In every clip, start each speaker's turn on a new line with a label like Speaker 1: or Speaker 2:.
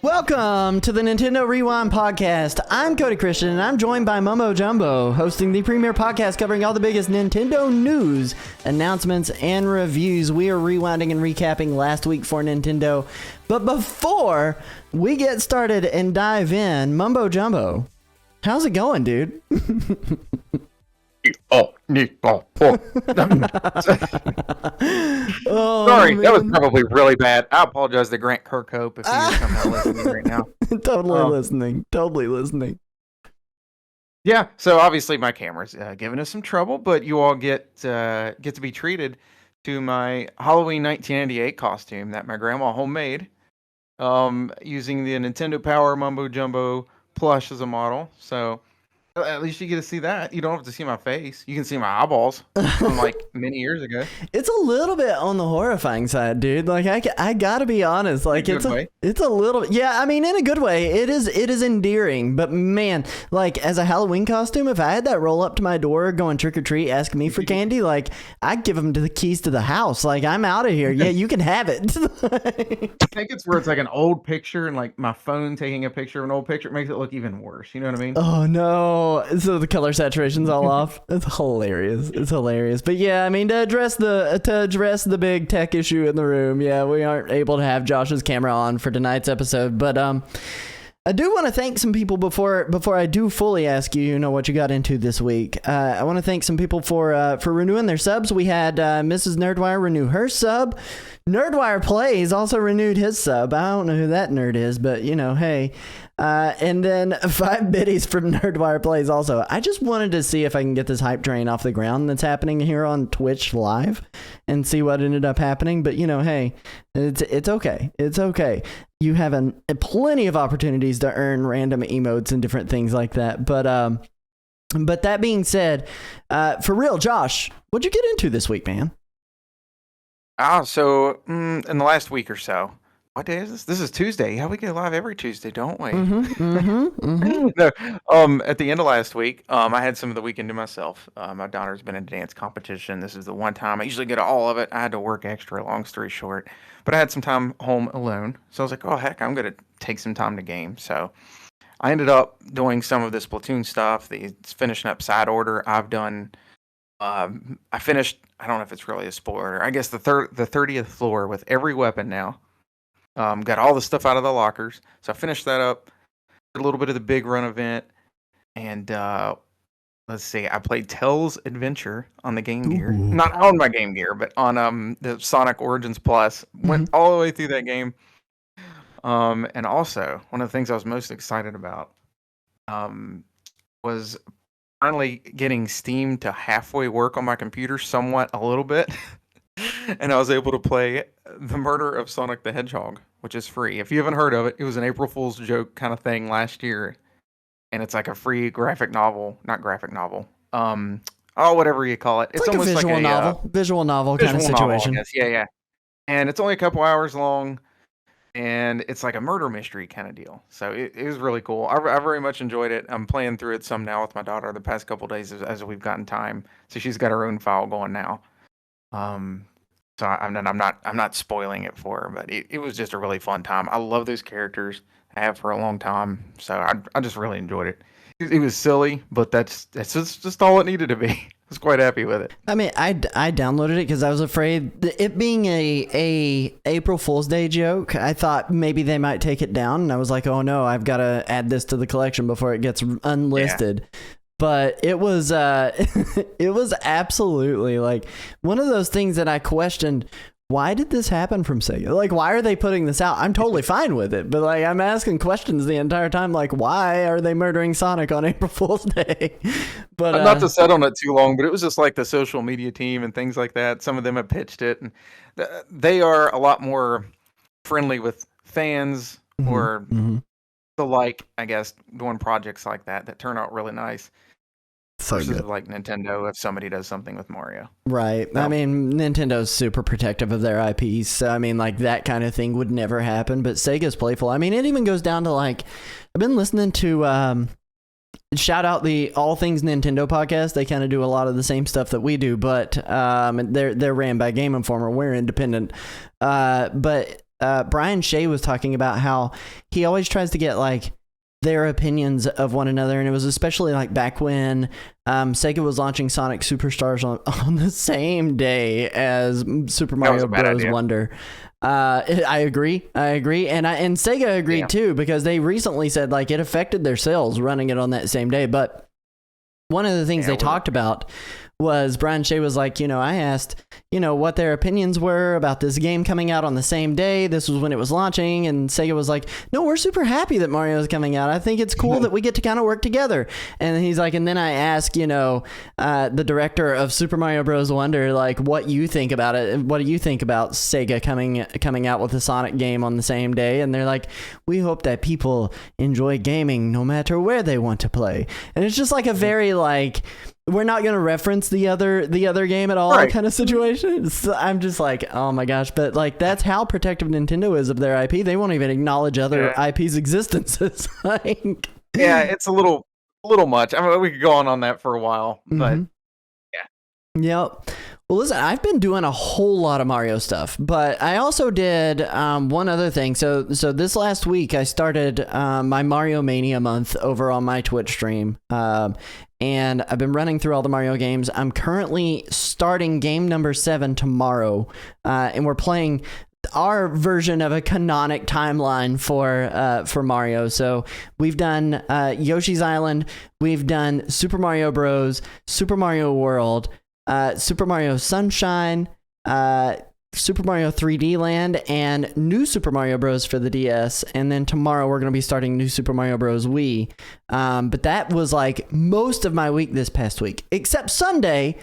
Speaker 1: Welcome to the Nintendo Rewind podcast. I'm Cody Christian, and I'm joined by Mumbo Jumbo, hosting the premier podcast covering all the biggest Nintendo news, announcements, and reviews. We are rewinding and recapping last week for Nintendo. But before we get started and dive in, Mumbo Jumbo, how's it going, dude?
Speaker 2: Sorry, that was probably really bad. I apologize to Grant Kirkhope if he's somehow listening right now.
Speaker 1: Totally listening.
Speaker 2: Yeah, so obviously my camera's giving us some trouble, but you all get to be treated to my Halloween 1998 costume that my grandma homemade, using the Nintendo Power Mumbo Jumbo plush as a model. So at least you get to see that. You don't have to see my face. You can see my eyeballs from like many years ago.
Speaker 1: It's a little bit on the horrifying side, dude. Like I gotta be honest. Like it's a little, yeah. I mean, in a good way. It is endearing. But man, like as a Halloween costume, if I had that roll up to my door, going trick or treat, asking me for candy, like I'd give them the keys to the house. Like I'm out of here. Yeah, you can have it.
Speaker 2: I think it's where it's like an old picture and like my phone taking a picture of an old picture. It makes it look even worse. You know what I mean?
Speaker 1: Oh no. So the color saturation's all off. It's hilarious. But yeah, I mean, to address the big tech issue in the room, yeah, we aren't able to have Josh's camera on for tonight's episode. But I do want to thank some people before I do fully ask you, what you got into this week. I want to thank some people for renewing their subs. We had Mrs. Nerdwire renew her sub. Nerdwire Plays also renewed his sub. I don't know who that nerd is, but hey. And then 5 biddies from Nerdwire Plays also. I just wanted to see if I can get this hype train off the ground that's happening here on Twitch live and see what ended up happening. But hey, it's okay. It's okay. You have plenty of opportunities to earn random emotes and different things like that. But that being said, for real, Josh, what'd you get into this week, man?
Speaker 2: So in the last week or so. What day is this? This is Tuesday. Yeah, we go live every Tuesday, don't we? No, at the end of last week, I had some of the weekend to myself. My daughter's been in a dance competition. This is the one time I usually get all of it. I had to work extra, long story short. But I had some time home alone. So I was like, oh, heck, I'm going to take some time to game. So I ended up doing some of this Splatoon stuff. It's finishing up side order. I've done... I finished, I don't know if it's really a spoiler, I guess the 30th floor with every weapon now. Got all the stuff out of the lockers. So I finished that up. A little bit of the big run event. And let's see, I played Tell's Adventure on the Game Gear. Not on my Game Gear, but on the Sonic Origins Plus. Went all the way through that game. And also, one of the things I was most excited about was finally getting Steam to halfway work on my computer somewhat, a little bit. And I was able to play The Murder of Sonic the Hedgehog, which is free. If you haven't heard of it, it was an April Fool's joke kind of thing last year. And it's like a free not graphic novel. Whatever you call it.
Speaker 1: It's like almost visual novel kind of situation.
Speaker 2: Novel, yeah. And it's only a couple hours long. And it's like a murder mystery kind of deal. So it was really cool. I very much enjoyed it. I'm playing through it some now with my daughter the past couple days as we've gotten time. So she's got her own file going now. So I'm not spoiling it for her, but it was just a really fun time. I love those characters. I have for a long time, so I just really enjoyed it. It was silly, but that's just all it needed to be. I was quite happy with it.
Speaker 1: I mean, I downloaded it because I was afraid it being a April Fool's Day joke. I thought maybe they might take it down, and I was like, oh no, I've got to add this to the collection before it gets unlisted. Yeah. But it was it was absolutely like one of those things that I questioned. Why did this happen from Sega? Like, why are they putting this out? I'm totally fine with it, but like, I'm asking questions the entire time. Like, why are they murdering Sonic on April Fool's Day? But
Speaker 2: not to set on it too long, but it was just like the social media team and things like that. Some of them have pitched it, and they are a lot more friendly with fans or the like. I guess doing projects like that turn out really nice.
Speaker 1: So
Speaker 2: versus
Speaker 1: good.
Speaker 2: Like Nintendo, if somebody does something with Mario.
Speaker 1: Right. So. I mean, Nintendo's super protective of their IPs. So, I mean, like, that kind of thing would never happen. But Sega's playful. I mean, it even goes down to, like, I've been listening to, shout out the All Things Nintendo podcast. They kind of do a lot of the same stuff that we do. But they're ran by Game Informer. We're independent. But Brian Shea was talking about how he always tries to get like their opinions of one another, and it was especially like back when Sega was launching Sonic Superstars on the same day as Super Mario Bros. Wonder. I agree, and Sega agreed too, because they recently said like it affected their sales running it on that same day. But one of the things they talked about was Brian Shea was like, I asked, what their opinions were about this game coming out on the same day. This was when it was launching, and Sega was like, no, we're super happy that Mario is coming out. I think it's cool that we get to kind of work together. And he's like, and then I asked, the director of Super Mario Bros. Wonder, like, what you think about it. What do you think about Sega coming out with a Sonic game on the same day? And they're like, we hope that people enjoy gaming no matter where they want to play. And it's just like a very like, we're not going to reference the other game at all kind of situation. So I'm just like, oh my gosh. But like, that's how protective Nintendo is of their IP. They won't even acknowledge other IP's existences. Like,
Speaker 2: yeah, it's a little much. I mean, we could go on that for a while, but
Speaker 1: Yep. Well, listen, I've been doing a whole lot of Mario stuff, but I also did one other thing. So this last week, I started my Mario Mania month over on my Twitch stream. And I've been running through all the Mario games. I'm currently starting game number 7 tomorrow, and we're playing our version of a canonic timeline for Mario. So we've done Yoshi's Island, we've done Super Mario Bros., Super Mario World, Super Mario Sunshine, Super Mario 3D Land, and New Super Mario Bros. For the DS. And then tomorrow we're going to be starting New Super Mario Bros. Wii. But that was like most of my week this past week, except Sunday.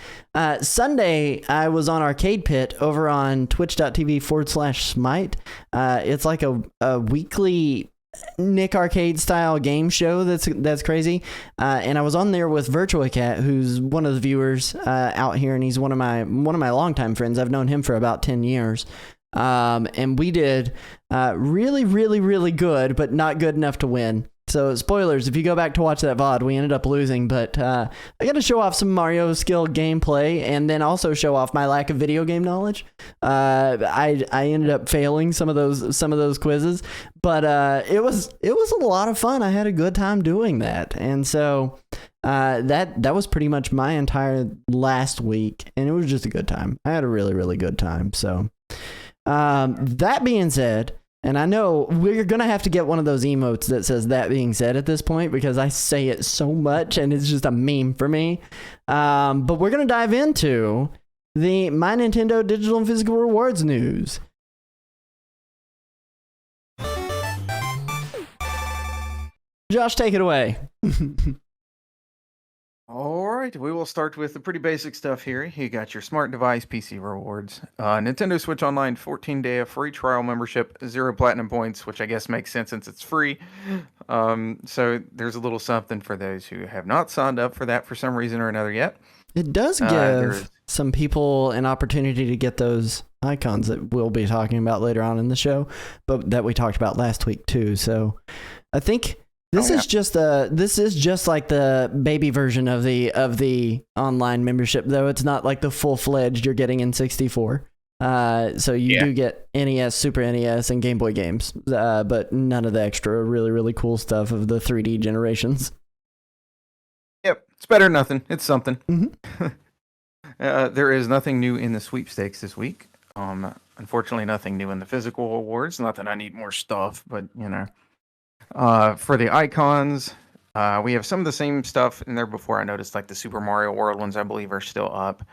Speaker 1: Sunday, I was on Arcade Pit over on twitch.tv/smite. It's like a weekly Nick Arcade style game show that's crazy, and I was on there with Virtua Cat, who's one of the viewers out here, and he's one of my longtime friends. I've known him for about 10 years, and we did really, really, really good, but not good enough to win. So spoilers, if you go back to watch that VOD, we ended up losing, but I got to show off some Mario skill gameplay, and then also show off my lack of video game knowledge. I ended up failing some of those quizzes, but it was a lot of fun. I had a good time doing that, and so that was pretty much my entire last week, and it was just a good time. I had a really, really good time. So that being said, and I know we're going to have to get one of those emotes that says that being said at this point, because I say it so much and it's just a meme for me. But we're going to dive into the MyNintendo digital and physical rewards news. Josh, take it away.
Speaker 2: All right, we will start with the pretty basic stuff here. You got your smart device PC rewards, Nintendo Switch Online 14-day free trial membership, 0 platinum points, which I guess makes sense since it's free. So there's a little something for those who have not signed up for that for some reason or another yet.
Speaker 1: It does give some people an opportunity to get those icons that we'll be talking about later on in the show, but that we talked about last week too. So I think this is just like the baby version of the online membership, though it's not like the full-fledged you're getting in 64. So you do get NES, Super NES, and Game Boy games, but none of the extra really, really cool stuff of the 3D generations.
Speaker 2: Yep, it's better than nothing. It's something.
Speaker 1: Mm-hmm.
Speaker 2: There is nothing new in the sweepstakes this week. Unfortunately, nothing new in the physical awards. Not that I need more stuff, but for the icons, we have some of the same stuff in there before. I noticed like the Super Mario World ones, I believe, are still up.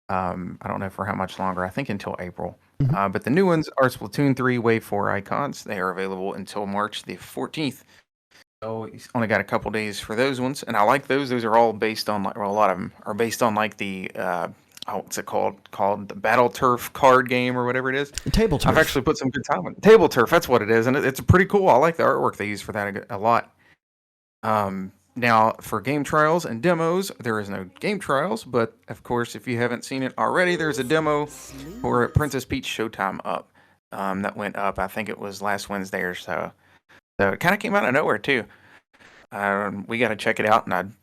Speaker 2: I don't know for how much longer. I think until April.
Speaker 1: Mm-hmm.
Speaker 2: But the new ones are Splatoon 3 Wave 4 icons. They are available until March the 14th. So he's only got a couple days for those ones, and I like those. Those are all based on, like, well, a lot of them are based on like the what's it called the Battle Turf card game or whatever it is.
Speaker 1: Table Turf.
Speaker 2: I've actually put some good time on Table Turf. That's what it is, and it's pretty cool. I like the artwork they use for that a lot. Now for game trials and demos, there is no game trials, but of course, if you haven't seen it already, there's a demo for Princess Peach Showtime up. That went up. I think it was last Wednesday or so. So it kind of came out of nowhere too. We got to check it out, and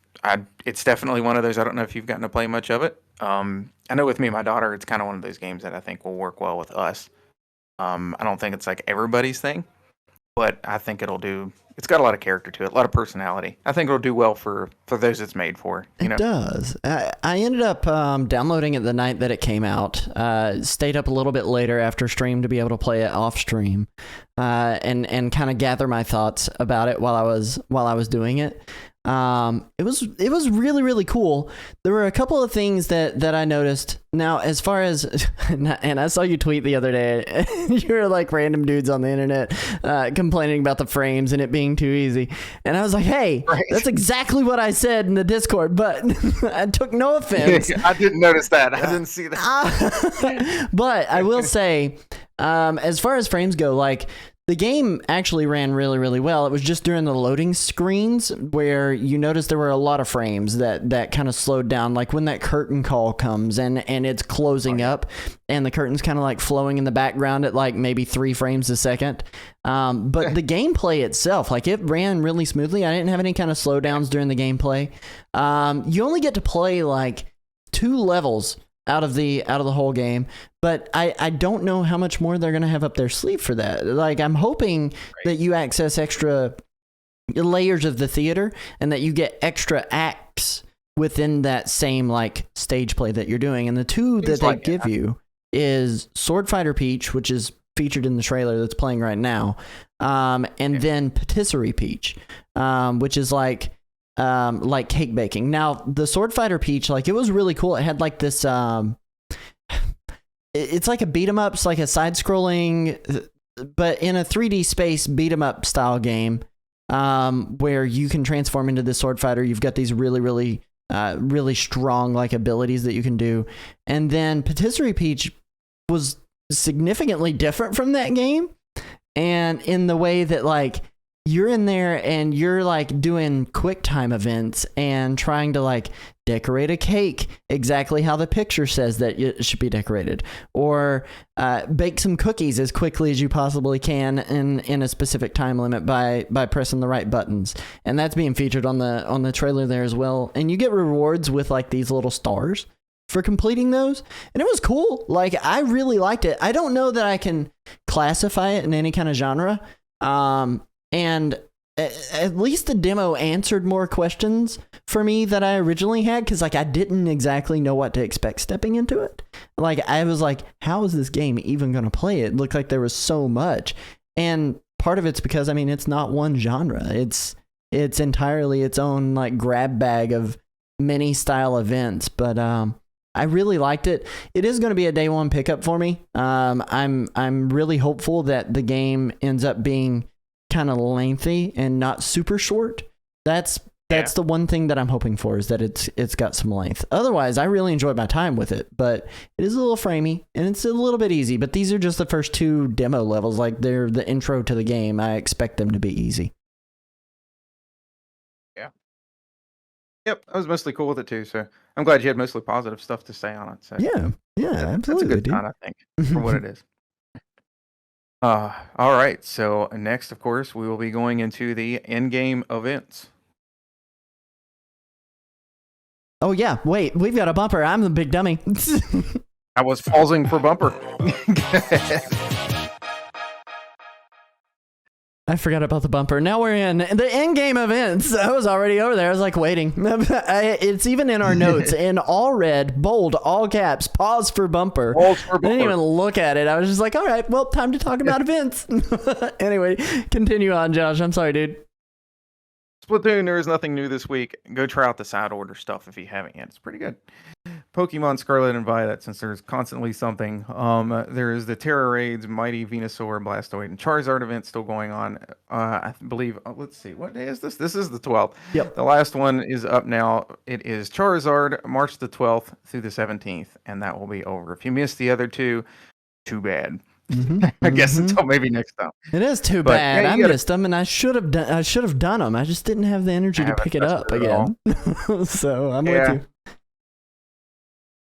Speaker 2: it's definitely one of those. I don't know if you've gotten to play much of it. I know with me and my daughter, it's kind of one of those games that I think will work well with us. I don't think it's like everybody's thing, but I think it'll do. It's got a lot of character to it, a lot of personality. I think it'll do well for those it's made for. You know?
Speaker 1: It does. I ended up downloading it the night that it came out. Stayed up a little bit later after stream to be able to play it off stream, and kind of gather my thoughts about it while I was doing it. It was really, really cool. There were a couple of things that I noticed. Now, as far as, and I saw you tweet the other day, you're like random dudes on the internet complaining about the frames and it being too easy. And I was like, hey, that's exactly what I said in the Discord, but I took no offense.
Speaker 2: I didn't notice that. I didn't see that.
Speaker 1: But I will say, as far as frames go, like, the game actually ran really, really well. It was just during the loading screens where you noticed there were a lot of frames that kind of slowed down, like when that curtain call comes and it's closing up and the curtain's kind of like flowing in the background at like maybe 3 frames a second. But the gameplay itself, like it ran really smoothly. I didn't have any kind of slowdowns during the gameplay. You only get to play like 2 levels out of the whole game, but I don't know how much more they're gonna have up their sleeve for that. Like, I'm hoping that you access extra layers of the theater and that you get extra acts within that same like stage play that you're doing. And the 2 that they give you is Sword Fighter Peach, which is featured in the trailer that's playing right now, and then Patisserie Peach, which is like cake baking. Now, the Sword Fighter Peach, like, it was really cool. It had like this, it's like a beat 'em up, it's like a side scrolling, but in a 3D space beat 'em up style game, where you can transform into this sword fighter. You've got these really, really, really strong like abilities that you can do. And then Patisserie Peach was significantly different from that game. And in the way that like, you're in there and you're like doing quick time events and trying to like decorate a cake exactly how the picture says that it should be decorated, or bake some cookies as quickly as you possibly can in a specific time limit by pressing the right buttons. And that's being featured on the trailer there as well. And you get rewards with like these little stars for completing those. And it was cool. Like, I really liked it. I don't know that I can classify it in any kind of genre. And at least the demo answered more questions for me that I originally had, because like I didn't exactly know what to expect stepping into it. Like, I was like, how is this game even going to play? It looked like there was so much. And part of it's because, I mean, it's not one genre. It's entirely its own like grab bag of many style events. But I really liked it. It is going to be a day one pickup for me. I'm really hopeful that the game ends up being kind of lengthy and not super short. That's the one thing that I'm hoping for, is that it's got some length. Otherwise, I really enjoyed my time with it, but it is a little framey and it's a little bit easy. But these are just the first 2 demo levels. Like, they're the intro to the game. I expect them to be easy.
Speaker 2: Yeah. Yep, I was mostly cool with it too. So I'm glad you had mostly positive stuff to say on it. So
Speaker 1: Yeah, absolutely.
Speaker 2: that's a good sign, I think, for what it is. All right. So next, of course, we will be going into the in-game events.
Speaker 1: Oh yeah, wait, we've got a bumper. I'm the big dummy.
Speaker 2: I was pausing for bumper.
Speaker 1: I forgot about the bumper. Now we're in the in-game events. I was already over there. I was like waiting. It's even in our notes in all red, bold, all caps, pause for bumper.
Speaker 2: Pause for bumper.
Speaker 1: I didn't even look at it. I was just like, all right, well, time to talk about events. Anyway, continue on, Josh. I'm sorry, dude.
Speaker 2: Splatoon, there is nothing new this week. Go try out the side order stuff if you haven't yet. It's pretty good. Pokemon Scarlet and Violet, since there's constantly something. There is the Terra Raids, Mighty Venusaur, Blastoise, and Charizard event still going on. I believe, let's see, what day is this? This is the 12th.
Speaker 1: Yep.
Speaker 2: The last one is up now. It is Charizard, March the 12th through the 17th, and that will be over. If you missed the other 2, too bad. I guess until maybe next time.
Speaker 1: It is too bad. I missed them, and I should have done them. I just didn't have the energy to pick it up again. So I'm with you.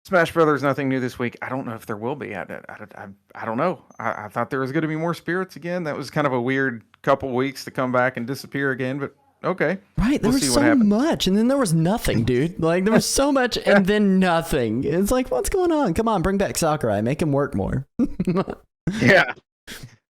Speaker 2: Smash Brothers, nothing new this week. I don't know if there will be. I don't know. I thought there was going to be more spirits again. That was kind of a weird couple weeks to come back and disappear again, but okay.
Speaker 1: Right, there was so much, and then there was nothing, dude. Like, there was so much, and then nothing. It's like, what's going on? Come on, bring back Sakurai. Make him work more.
Speaker 2: Yeah.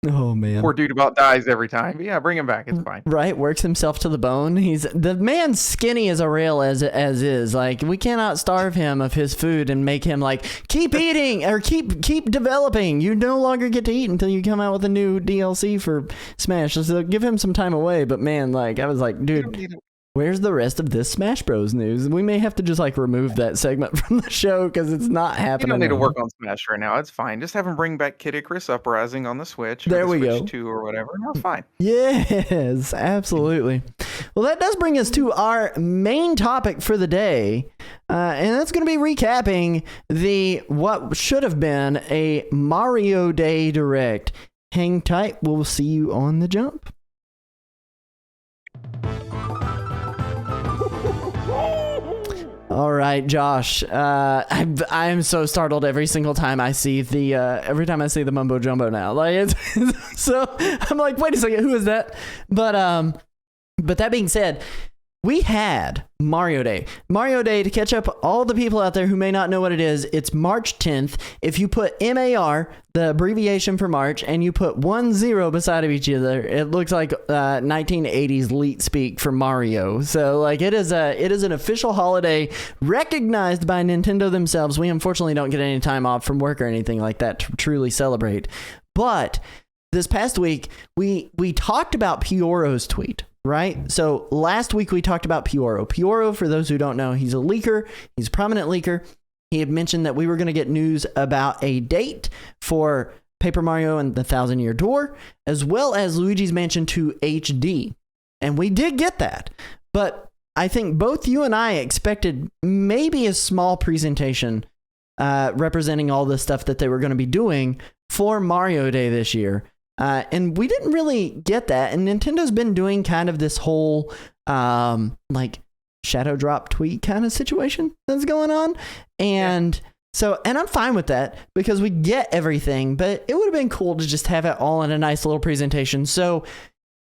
Speaker 1: Oh man.
Speaker 2: Poor dude about dies every time. But yeah, bring him back. It's fine.
Speaker 1: Right, works himself to the bone. He's the man's skinny as a rail as is. Like, we cannot starve him of his food and make him like keep eating or keep developing. You no longer get to eat until you come out with a new DLC for Smash. So give him some time away. But man, like I was like, dude, where's the rest of this Smash Bros news? We may have to just like remove that segment from the show because it's not happening.
Speaker 2: You don't need to work on Smash right now. It's fine. Just have him bring back Kid Icarus Uprising on the Switch.
Speaker 1: There we
Speaker 2: Switch
Speaker 1: go.
Speaker 2: 2 or whatever. No, fine.
Speaker 1: Yes, absolutely. Well, that does bring us to our main topic for the day. And that's going to be recapping what should have been a Mario Day Direct. Hang tight. We'll see you on the jump. All right, Josh. I am so startled every single time I see the mumbo jumbo now. Like so I'm like, wait a second, who is that? But that being said, we had Mario Day. Mario Day, to catch up all the people out there who may not know what it is, it's March 10th. If you put MAR, the abbreviation for March, and you put 10 beside of each other, it looks like 1980s leet speak for Mario. So like it is an official holiday recognized by Nintendo themselves. We unfortunately don't get any time off from work or anything like that to truly celebrate. But this past week, we talked about Pioro's tweet. Right? So last week we talked about Pioro. Pioro, for those who don't know, he's a leaker. He's a prominent leaker. He had mentioned that we were going to get news about a date for Paper Mario and the Thousand Year Door, as well as Luigi's Mansion 2 HD. And we did get that. But I think both you and I expected maybe a small presentation representing all the stuff that they were going to be doing for Mario Day this year. And we didn't really get that. And Nintendo's been doing kind of this whole like shadow drop tweet kind of situation that's going on. And so, and I'm fine with that because we get everything, but it would have been cool to just have it all in a nice little presentation. So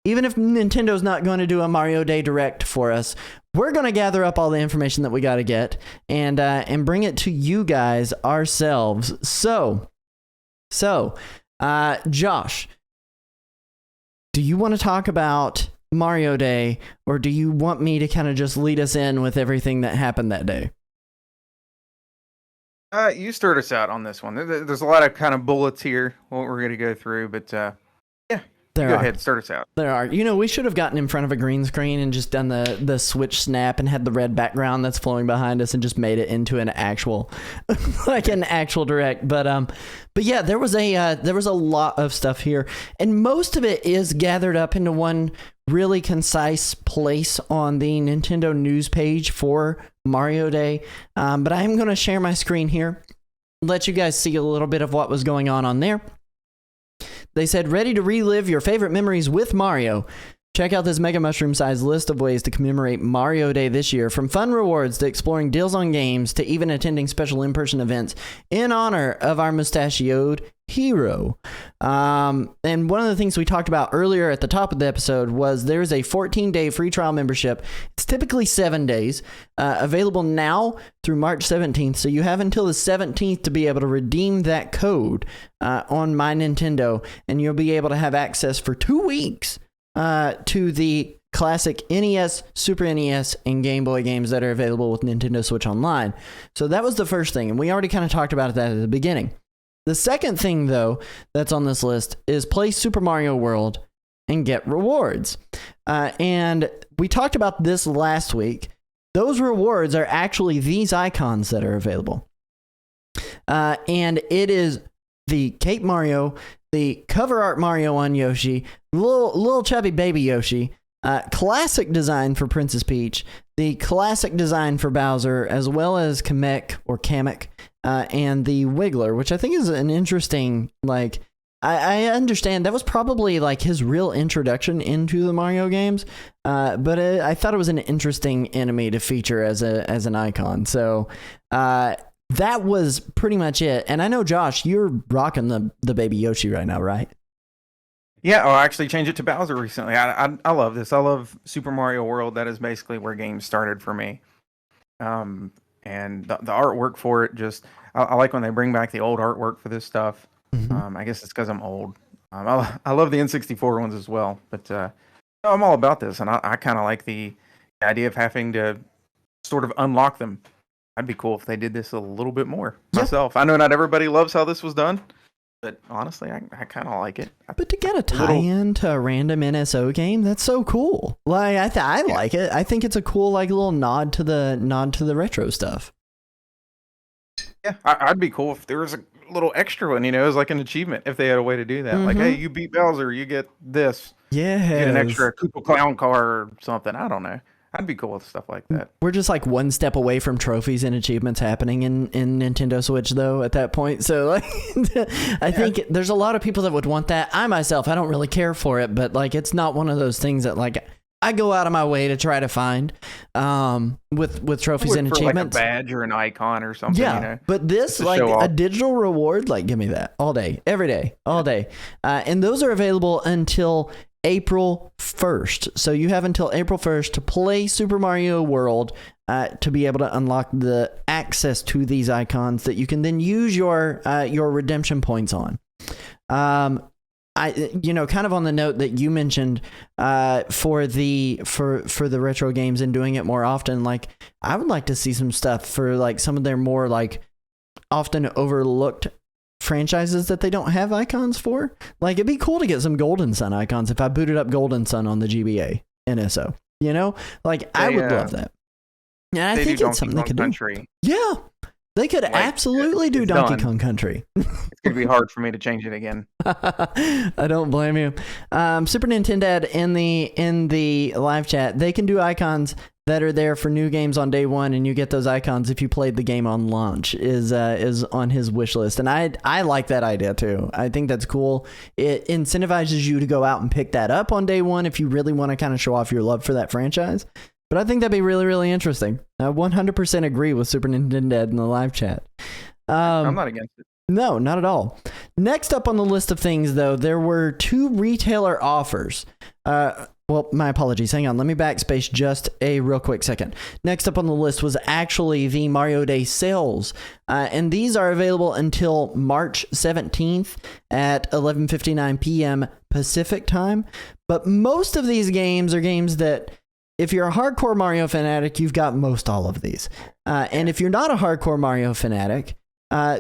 Speaker 1: even if Nintendo's not going to do a Mario Day Direct for us, we're going to gather up all the information that we got to get and bring it to you guys ourselves. So Josh, do you want to talk about Mario Day, or do you want me to kind of just lead us in with everything that happened that day?
Speaker 2: You start us out on this one. There's a lot of kind of bullets here, what we're going to go through, but go ahead, start us out.
Speaker 1: There are. You know, we should have gotten in front of a green screen and just done the switch snap and had the red background that's flowing behind us and just made it into an actual, like an actual direct. But yeah, there was a lot of stuff here, and most of it is gathered up into one really concise place on the Nintendo news page for Mario Day. But I am going to share my screen here, let you guys see a little bit of what was going on there. They said, ready to relive your favorite memories with Mario? Check out this Mega Mushroom-sized list of ways to commemorate Mario Day this year, from fun rewards to exploring deals on games to even attending special in-person events in honor of our mustachioed hero. And one of the things we talked about earlier at the top of the episode was there's a 14-day free trial membership. It's typically 7 days, available now through March 17th. So you have until the 17th to be able to redeem that code on MyNintendo, and you'll be able to have access for 2 weeks to the classic NES, Super NES, and Game Boy games that are available with Nintendo Switch Online. So that was the first thing, and we already kind of talked about that at the beginning. The second thing, though, that's on this list is play Super Mario World and get rewards. And we talked about this last week. Those rewards are actually these icons that are available. And it is the Cape Mario, the cover art Mario on Yoshi, little chubby baby Yoshi, classic design for Princess Peach, the classic design for Bowser, as well as Kamek or Kamek, and the Wiggler, which I think is an interesting, like, I understand that was probably like his real introduction into the Mario games, but I thought it was an interesting enemy to feature as an icon. So that was pretty much it. And I know, Josh, you're rocking the baby Yoshi right now, right?
Speaker 2: Yeah, I actually changed it to Bowser recently. I love this. I love Super Mario World. That is basically where games started for me. And the artwork for it, just I like when they bring back the old artwork for this stuff.
Speaker 1: Mm-hmm.
Speaker 2: I guess it's because I'm old. I love the N64 ones as well, but I'm all about this, and I kind of like the idea of having to sort of unlock them. I'd be cool if they did this a little bit more myself. I know not everybody loves how this was done, but honestly, I kind of like it.
Speaker 1: But to get a tie-in to a random NSO game, that's so cool. Like I like it. I think it's a cool like little nod to the retro stuff.
Speaker 2: Yeah, I'd be cool if there was a little extra one, you know, as like an achievement if they had a way to do that. Like, hey, you beat Bowser, you get this.
Speaker 1: Yeah,
Speaker 2: you get an extra Koopa Clown car or something. I don't know. I'd be cool with stuff like that.
Speaker 1: We're just like one step away from trophies and achievements happening in Nintendo Switch, though, at that point. So, like, I think there's a lot of people that would want that. I myself, I don't really care for it, but like, it's not one of those things that like I go out of my way to try to find with trophies and achievements.
Speaker 2: Like a badge or an icon or something.
Speaker 1: Yeah,
Speaker 2: you know,
Speaker 1: but this like a digital reward, like give me that all day, every day, all day, and those are available until April 1st. So you have until April 1st to play Super Mario World to be able to unlock the access to these icons that you can then use your redemption points on. Kind of on the note that you mentioned for the retro games and doing it more often, like I would like to see some stuff for like some of their more like often overlooked franchises that they don't have icons for. Like it'd be cool to get some Golden Sun icons if I booted up Golden Sun on the GBA NSO. You know, like I would love that. And I think it's something they could do. Yeah, they could absolutely do Donkey Kong Country.
Speaker 2: It's gonna be hard for me to change it again.
Speaker 1: I don't blame you. Super Nintendo in the live chat, they can do icons that are there for new games on day one, and you get those icons if you played the game on launch. Is on his wish list, and I like that idea too. I think that's cool. It incentivizes you to go out and pick that up on day one if you really want to kind of show off your love for that franchise. But I think that'd be really, really interesting. I 100% agree with Super Nintendo in the live chat.
Speaker 2: I'm not against it.
Speaker 1: No, not at all. Next up on the list of things, though, there were 2 retailer offers. Well, my apologies. Hang on. Let me backspace just a real quick second. Next up on the list was actually the Mario Day sales. And these are available until March 17th at 11:59 p.m. Pacific time. But most of these games are games that, if you're a hardcore Mario fanatic, you've got most all of these. And if you're not a hardcore Mario fanatic,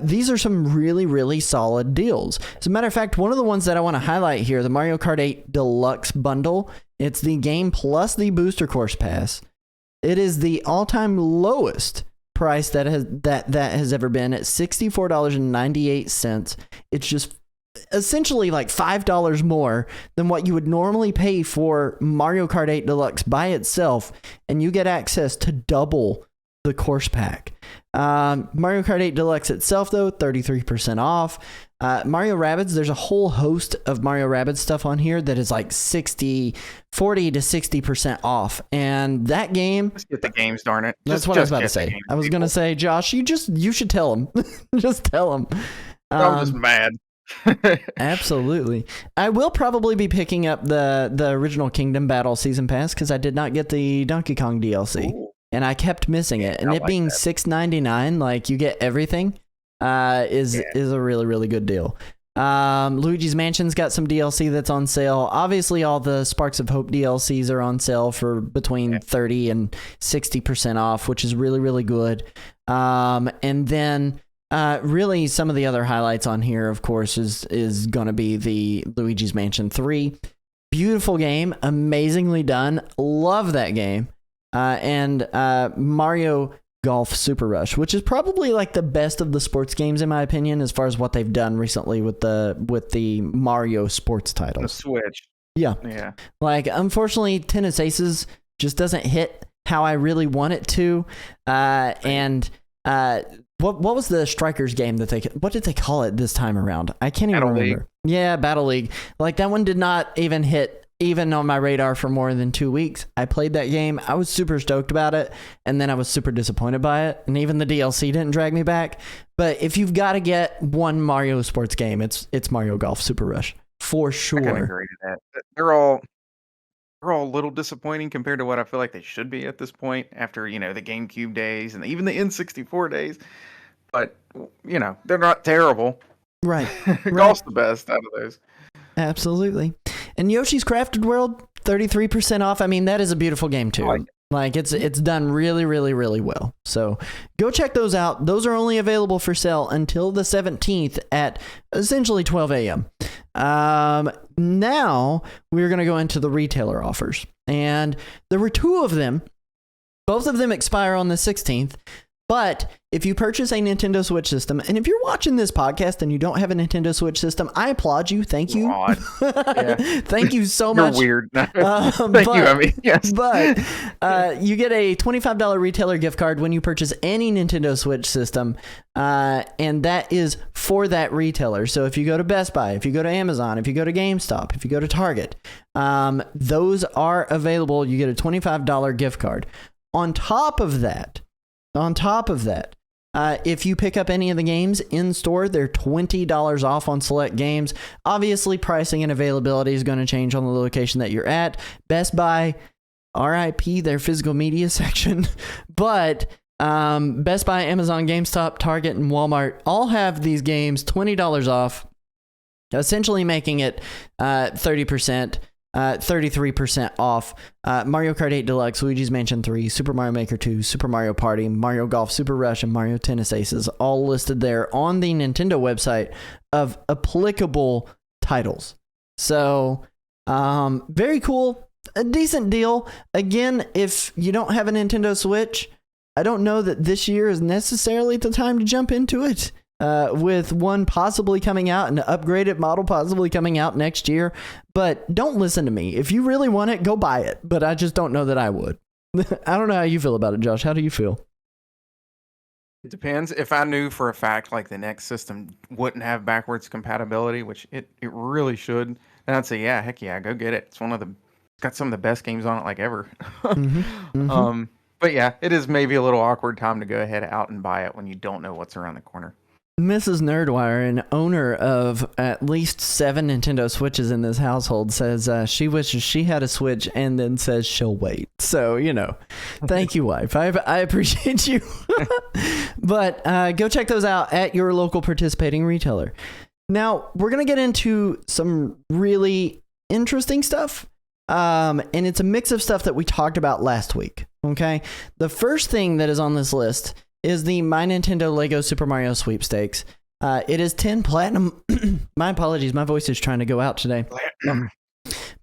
Speaker 1: these are some really, really solid deals. As a matter of fact, one of the ones that I want to highlight here, the Mario Kart 8 Deluxe Bundle, it's the game plus the Booster Course Pass. It is the all-time lowest price that has ever been at $64.98. It's just essentially like $5 more than what you would normally pay for Mario Kart 8 Deluxe by itself, and you get access to double the course pack. Mario Kart 8 Deluxe itself, though, 33% off. Mario Rabbids, there's a whole host of Mario Rabbids stuff on here that is like 40 to 60% off. And that game...
Speaker 2: Let's get the games, darn it.
Speaker 1: That's what I was about to say. I was going to say, Josh, you should tell them. Just tell them.
Speaker 2: I'm just mad.
Speaker 1: Absolutely. I will probably be picking up the original Kingdom Battle Season Pass because I did not get the Donkey Kong DLC. Ooh. And I kept missing it. And it being $6.99, like you get everything, is a really, really good deal. Luigi's Mansion's got some DLC that's on sale. Obviously, all the Sparks of Hope DLCs are on sale for between 30 and 60% off, which is really, really good. And then really some of the other highlights on here, of course, is going to be the Luigi's Mansion 3. Beautiful game, amazingly done. Love that game. And Mario Golf Super Rush, which is probably like the best of the sports games in my opinion, as far as what they've done recently with the Mario sports titles.
Speaker 2: The Switch.
Speaker 1: Yeah. Like, unfortunately, Tennis Aces just doesn't hit how I really want it to. What was the Strikers game what did they call it this time around? I can't even remember. League. Yeah, Battle League. Like, that one did not even hit even on my radar for more than 2 weeks. I played that game. I was super stoked about it, and then I was super disappointed by it. And even the DLC didn't drag me back. But if you've got to get one Mario sports game, it's Mario Golf Super Rush for sure.
Speaker 2: I can agree to that. They're all a little disappointing compared to what I feel like they should be at this point after, the GameCube days and even the N64 days. But, they're not terrible.
Speaker 1: Right.
Speaker 2: Golf's the best out of those.
Speaker 1: Absolutely. And Yoshi's Crafted World, 33% off. I mean, that is a beautiful game too. Like it's done really, really, really well. So go check those out. Those are only available for sale until the 17th at essentially 12 a.m. Now we're going to go into the retailer offers. And there were two of them. Both of them expire on the 16th. But if you purchase a Nintendo Switch system, and if you're watching this podcast and you don't have a Nintendo Switch system, I applaud you. Thank you.
Speaker 2: Yeah.
Speaker 1: Thank you so much.
Speaker 2: You're weird. Thank you. I mean, yes.
Speaker 1: But you get a $25 retailer gift card when you purchase any Nintendo Switch system, and that is for that retailer. So if you go to Best Buy, if you go to Amazon, if you go to GameStop, if you go to Target, those are available. You get a $25 gift card. On top of that, if you pick up any of the games in store, they're $20 off on select games. Obviously, pricing and availability is going to change on the location that you're at. Best Buy, RIP, their physical media section. But Best Buy, Amazon, GameStop, Target, and Walmart all have these games $20 off, essentially making it 30%. 33% off. Mario Kart 8 Deluxe, Luigi's Mansion 3, Super Mario Maker 2, Super Mario Party, Mario Golf Super Rush, and Mario Tennis Aces, all listed there on the Nintendo website of applicable titles. So, very cool. A decent deal. Again, if you don't have a Nintendo Switch, I don't know that this year is necessarily the time to jump into it. With one possibly coming out, an upgraded model possibly coming out next year. But don't listen to me. If you really want it, go buy it. But I just don't know that I would. I don't know how you feel about it, Josh. How do you feel?
Speaker 2: It depends. If I knew for a fact like the next system wouldn't have backwards compatibility, which it really should, then I'd say, yeah, heck yeah, go get it. It's got some of the best games on it like ever. But yeah, it is maybe a little awkward time to go ahead out and buy it when you don't know what's around the corner.
Speaker 1: Mrs. Nerdwire, an owner of at least 7 Nintendo Switches in this household, says she wishes she had a Switch and then says she'll wait. So, thank you, wife. I appreciate you. But go check those out at your local participating retailer. Now, we're going to get into some really interesting stuff. And it's a mix of stuff that we talked about last week. Okay. The first thing that is on this list is the MyNintendo Lego Super Mario Sweepstakes. It is 10 platinum. My apologies, my voice is trying to go out today.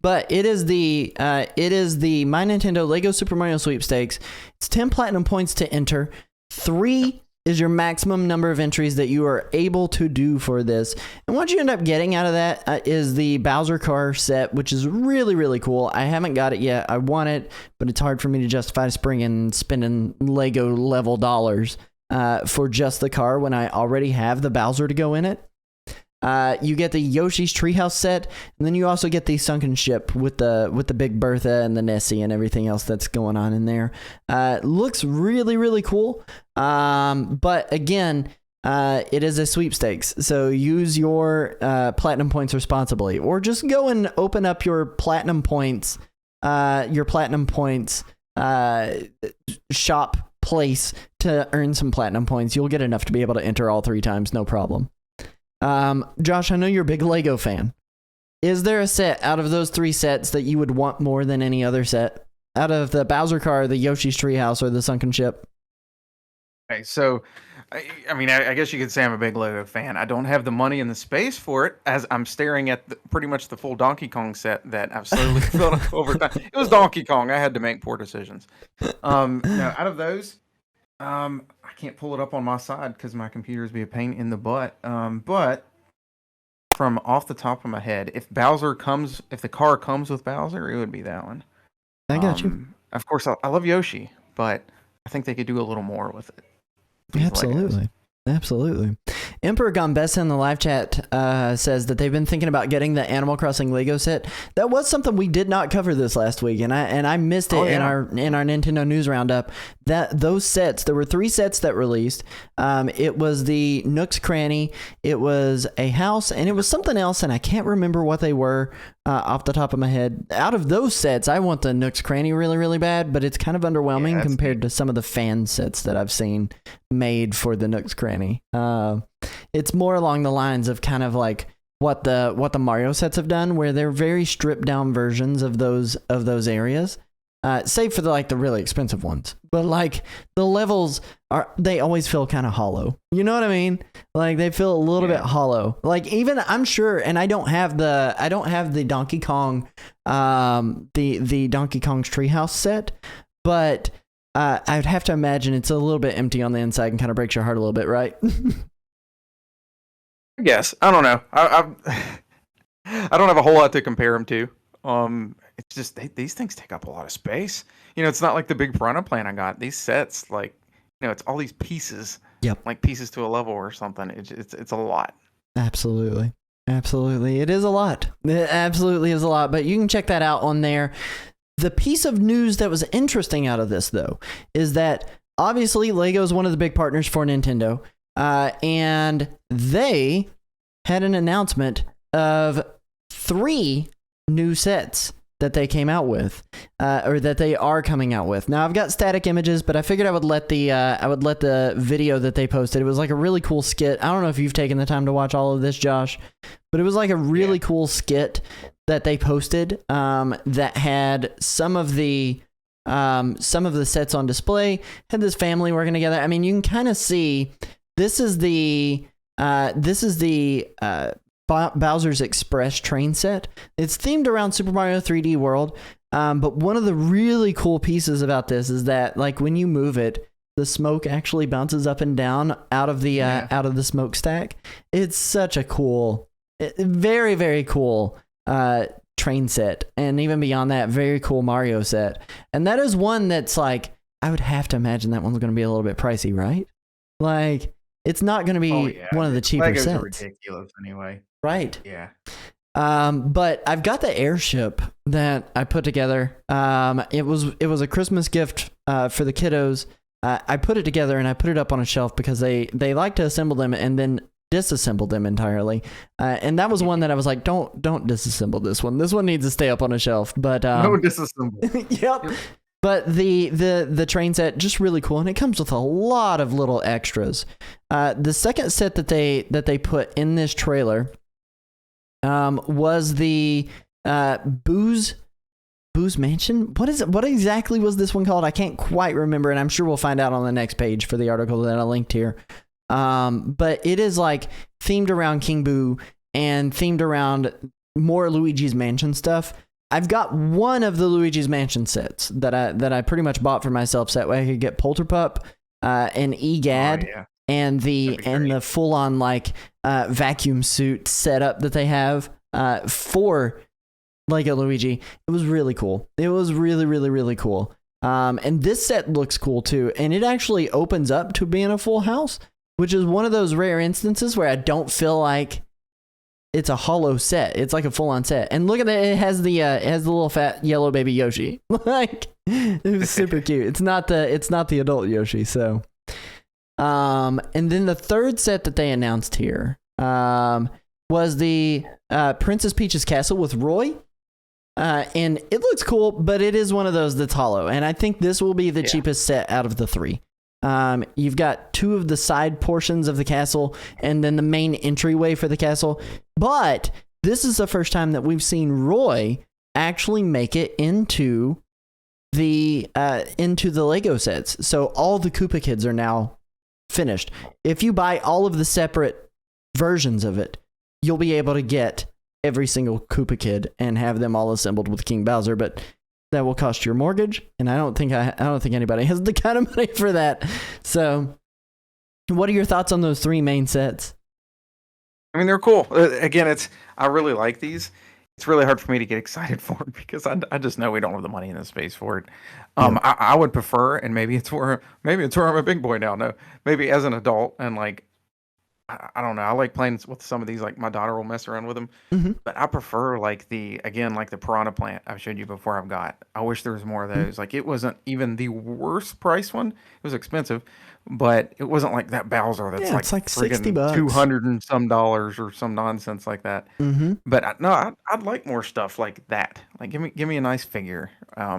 Speaker 1: But it is the MyNintendo Lego Super Mario Sweepstakes. It's 10 platinum points to enter. 3 is your maximum number of entries that you are able to do for this. And what you end up getting out of that is the Bowser car set, which is really, really cool. I haven't got it yet. I want it, but it's hard for me to justify spending Lego level dollars for just the car when I already have the Bowser to go in it. You get the Yoshi's Treehouse set, and then you also get the sunken ship with the Big Bertha and the Nessie and everything else that's going on in there. Looks really, really cool. But again, it is a sweepstakes, so use your platinum points responsibly, or just go and open up your platinum points shop place to earn some platinum points. You'll get enough to be able to enter all 3 times, no problem. Josh, I know you're a big Lego fan. Is there a set out of those 3 sets that you would want more than any other set? Out of the Bowser car, the Yoshi's Treehouse, or the sunken ship?
Speaker 2: Okay, so I guess you could say I'm a big Lego fan. I don't have the money and the space for it, as I'm staring at pretty much the full Donkey Kong set that I've slowly built up over time. It was Donkey Kong. I had to make poor decisions. Now, out of those, I can't pull it up on my side because my computer's be a pain in the butt. But from off the top of my head, if the car comes with Bowser, it would be that one.
Speaker 1: I got you.
Speaker 2: Of course, I love Yoshi, but I think they could do a little more with it.
Speaker 1: Absolutely. Absolutely. Emperor Gombessa in the live chat says that they've been thinking about getting the Animal Crossing Lego set. That was something we did not cover this last week, and I missed it in our Nintendo News Roundup. Those sets, there were 3 sets that released. It was the Nook's Cranny, it was a house, and it was something else, and I can't remember what they were off the top of my head. Out of those sets, I want the Nook's Cranny really, really bad, but it's kind of underwhelming compared to some of the fan sets that I've seen made for the Nook's Cranny. It's more along the lines of kind of like what the Mario sets have done, where they're very stripped down versions of those areas. Save for the really expensive ones, but like the levels they always feel kind of hollow. You know what I mean? Like they feel a little bit hollow. Like even I'm sure, and I don't have the Donkey Kong, the Donkey Kong's Treehouse set, but I'd have to imagine it's a little bit empty on the inside and kind of breaks your heart a little bit, right?
Speaker 2: I guess. I don't know. I don't have a whole lot to compare them to. It's just these things take up a lot of space. It's not like the big Piranha Plant I got. These sets, it's all these pieces.
Speaker 1: Yep.
Speaker 2: Like pieces to a level or something. It's a lot.
Speaker 1: Absolutely. It is a lot. It absolutely is a lot. But you can check that out on there. The piece of news that was interesting out of this, though, is that obviously Lego is one of the big partners for Nintendo. And they had an announcement of 3 new sets that they came out with, or that they are coming out with. Now I've got static images, but I figured I would let the video that they posted. It was like a really cool skit. I don't know if you've taken the time to watch all of this, Josh, but it was like a really cool skit that they posted that had some of the sets on display. Had this family working together. I mean, you can kind of see this is the Bowser's Express train set. It's themed around Super Mario 3D World, but one of the really cool pieces about this is that like when you move it, the smoke actually bounces up and down out of the smokestack. It's such a cool, very, very cool train set, and even beyond that, very cool Mario set. And that is one that's like, I would have to imagine that one's going to be a little bit pricey, right? Like it's not going to be one of the cheaper
Speaker 3: Legos
Speaker 1: sets.
Speaker 3: are ridiculous anyway.
Speaker 1: Right.
Speaker 3: Yeah.
Speaker 1: But I've got the airship that I put together. It was a Christmas gift for the kiddos. I put it together and I put it up on a shelf because they like to assemble them and then disassemble them entirely. And that was one that I was like, don't disassemble this one. This one needs to stay up on a shelf. But
Speaker 3: No disassemble.
Speaker 1: Yep. But the train set, just really cool, and it comes with a lot of little extras. The second set that they put in this trailer was the Boo's Mansion. What exactly was this one called? I can't quite remember, and I'm sure we'll find out on the next page for the article that I linked here. But it is like themed around King Boo and themed around more Luigi's Mansion stuff. I've got one of the Luigi's Mansion sets that I pretty much bought for myself, so that way I could get Polterpup, and EGAD, and the full on like vacuum suit setup that they have for Lego Luigi. It was really cool. It was really, really, really cool. And this set looks cool too, and it actually opens up to being a full house, which is one of those rare instances where I don't feel like it's a hollow set. It's like a full-on set. And look at that. It has the little fat yellow baby Yoshi. Like, it was super cute. It's not the adult Yoshi. So, and then the third set that they announced here, was the Princess Peach's Castle with Roy. And it looks cool, but it is one of those that's hollow. And I think this will be the cheapest set out of the 3. You've got 2 of the side portions of the castle and then the main entryway for the castle. But this is the first time that we've seen Roy actually make it into the Lego sets. So all the Koopa Kids are now finished. If you buy all of the separate versions of it, you'll be able to get every single Koopa Kid and have them all assembled with King Bowser, but that will cost your mortgage, and I don't think anybody has the kind of money for that. So, what are your thoughts on those 3 main sets?
Speaker 2: I mean, they're cool. Again, I really like these. It's really hard for me to get excited for it because I just know we don't have the money in the space for it. I would prefer, and maybe it's where I'm a big boy now. No, maybe as an adult and like, I don't know. I like playing with some of these. Like my daughter will mess around with them, but I prefer like the Piranha Plant I showed you before. I've got. I wish there was more of those. Like it wasn't even the worst price one. It was expensive, but it wasn't like that Bowser that's
Speaker 1: it's like $60,
Speaker 2: $200 and some dollars or some nonsense like that. But I'd like more stuff like that. Like give me a nice figure. I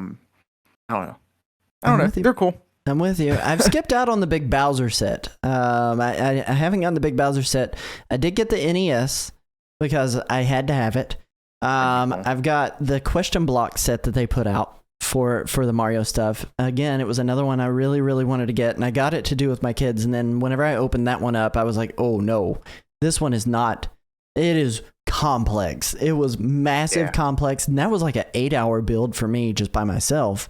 Speaker 2: don't know. They're cool.
Speaker 1: I'm with you. I've skipped out on the big Bowser set. I haven't gotten the big Bowser set. I did get the NES, because I had to have it. I've got the question block set that they put out for the Mario stuff. Again, it was another one I really, really wanted to get, and I got it to do with my kids. And then whenever I opened that one up, I was like, oh no, this one is not. It is complex. It was massive, complex, and that was like an 8-hour build for me just by myself.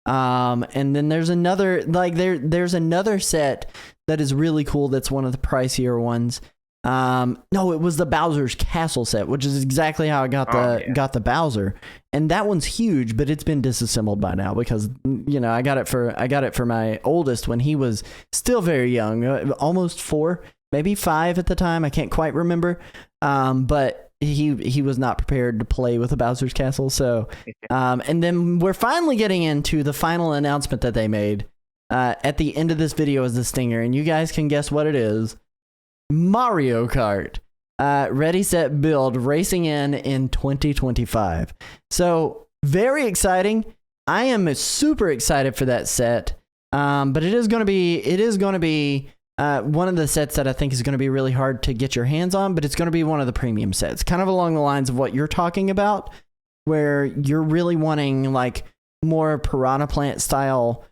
Speaker 1: And then there's another, like there's another set that is really cool. That's one of the pricier ones. No, it was the Bowser's Castle set, which is exactly how I got the Bowser. And that one's huge, but it's been disassembled by now because, you know, I got it for my oldest when he was still very young, almost 4, maybe 5 at the time. I can't quite remember. But he was not prepared to play with the Bowser's Castle. So, and then we're finally getting into the final announcement that they made, at the end of this video as the stinger. And you guys can guess what it is. Mario Kart, ready, set, build, racing in 2025. So very exciting. I am super excited for that set. But it is going to be one of the sets that I think is going to be really hard to get your hands on, but it's going to be one of the premium sets, kind of along the lines of what you're talking about, where you're really wanting like more Piranha Plant style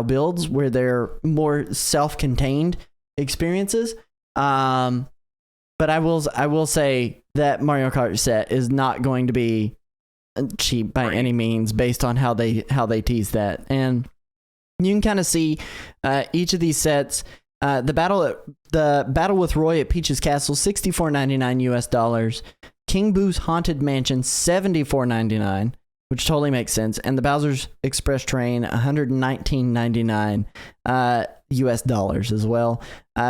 Speaker 1: builds where they're more self-contained experiences. But I will say that Mario Kart set is not going to be cheap by any means based on how they tease that. And you can kind of see each of these sets. The battle with Roy at Peach's Castle, $64.99 US. King Boo's Haunted Mansion, $74.99, which totally makes sense. And the Bowser's Express Train, $119.99 US dollars as well,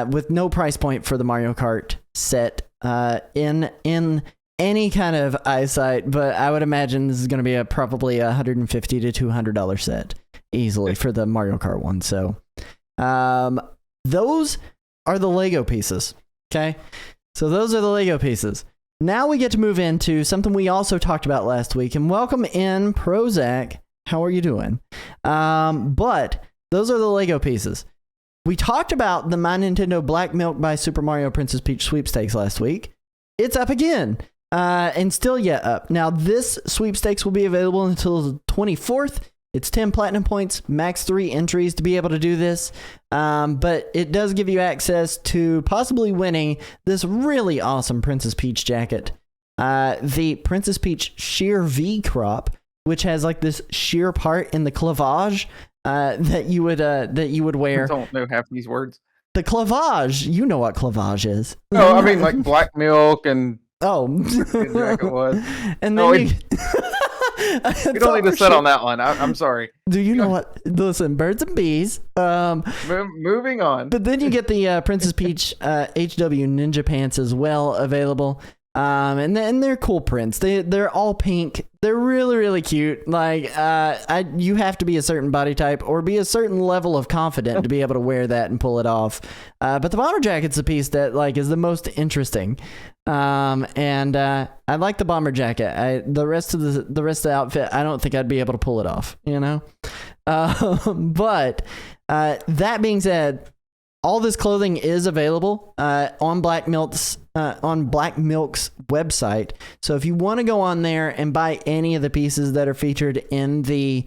Speaker 1: with no price point for the Mario Kart set in any kind of eyesight. But I would imagine this is going to be probably a $150 to $200 set easily for the Mario Kart one. So those are the Lego pieces. Okay, so those are the Lego pieces. Now we get to move into something we also talked about last week. And welcome in, Prozac. How are you doing? But those are the Lego pieces. We talked about the MyNintendo Black Milk by Super Mario Princess Peach sweepstakes last week. It's up again, and still yet up. Now, this sweepstakes will be available until the 24th. It's 10 platinum points, max 3 entries to be able to do this. But it does give you access to possibly winning this really awesome Princess Peach jacket. The Princess Peach sheer V crop, which has like this sheer part in the clavage that you would wear.
Speaker 2: I don't know half these words.
Speaker 1: The clavage, you know what clavage is.
Speaker 2: Oh, I mean like black milk and jacket was.
Speaker 1: And then
Speaker 2: you don't need to sit on that one. I'm sorry.
Speaker 1: Do you know what? Listen, birds and bees.
Speaker 2: Moving on.
Speaker 1: But then you get the Princess Peach HW Ninja Pants as well available. And they're cool prints. They're all pink. They're really, really cute. Like, you have to be a certain body type or be a certain level of confident to be able to wear that and pull it off. But the bomber jacket's the piece that like is the most interesting. And I like the bomber jacket. The rest of the outfit, I don't think I'd be able to pull it off, you know? But that being said, all this clothing is available on Black Milk's website. So if you want to go on there and buy any of the pieces that are featured in the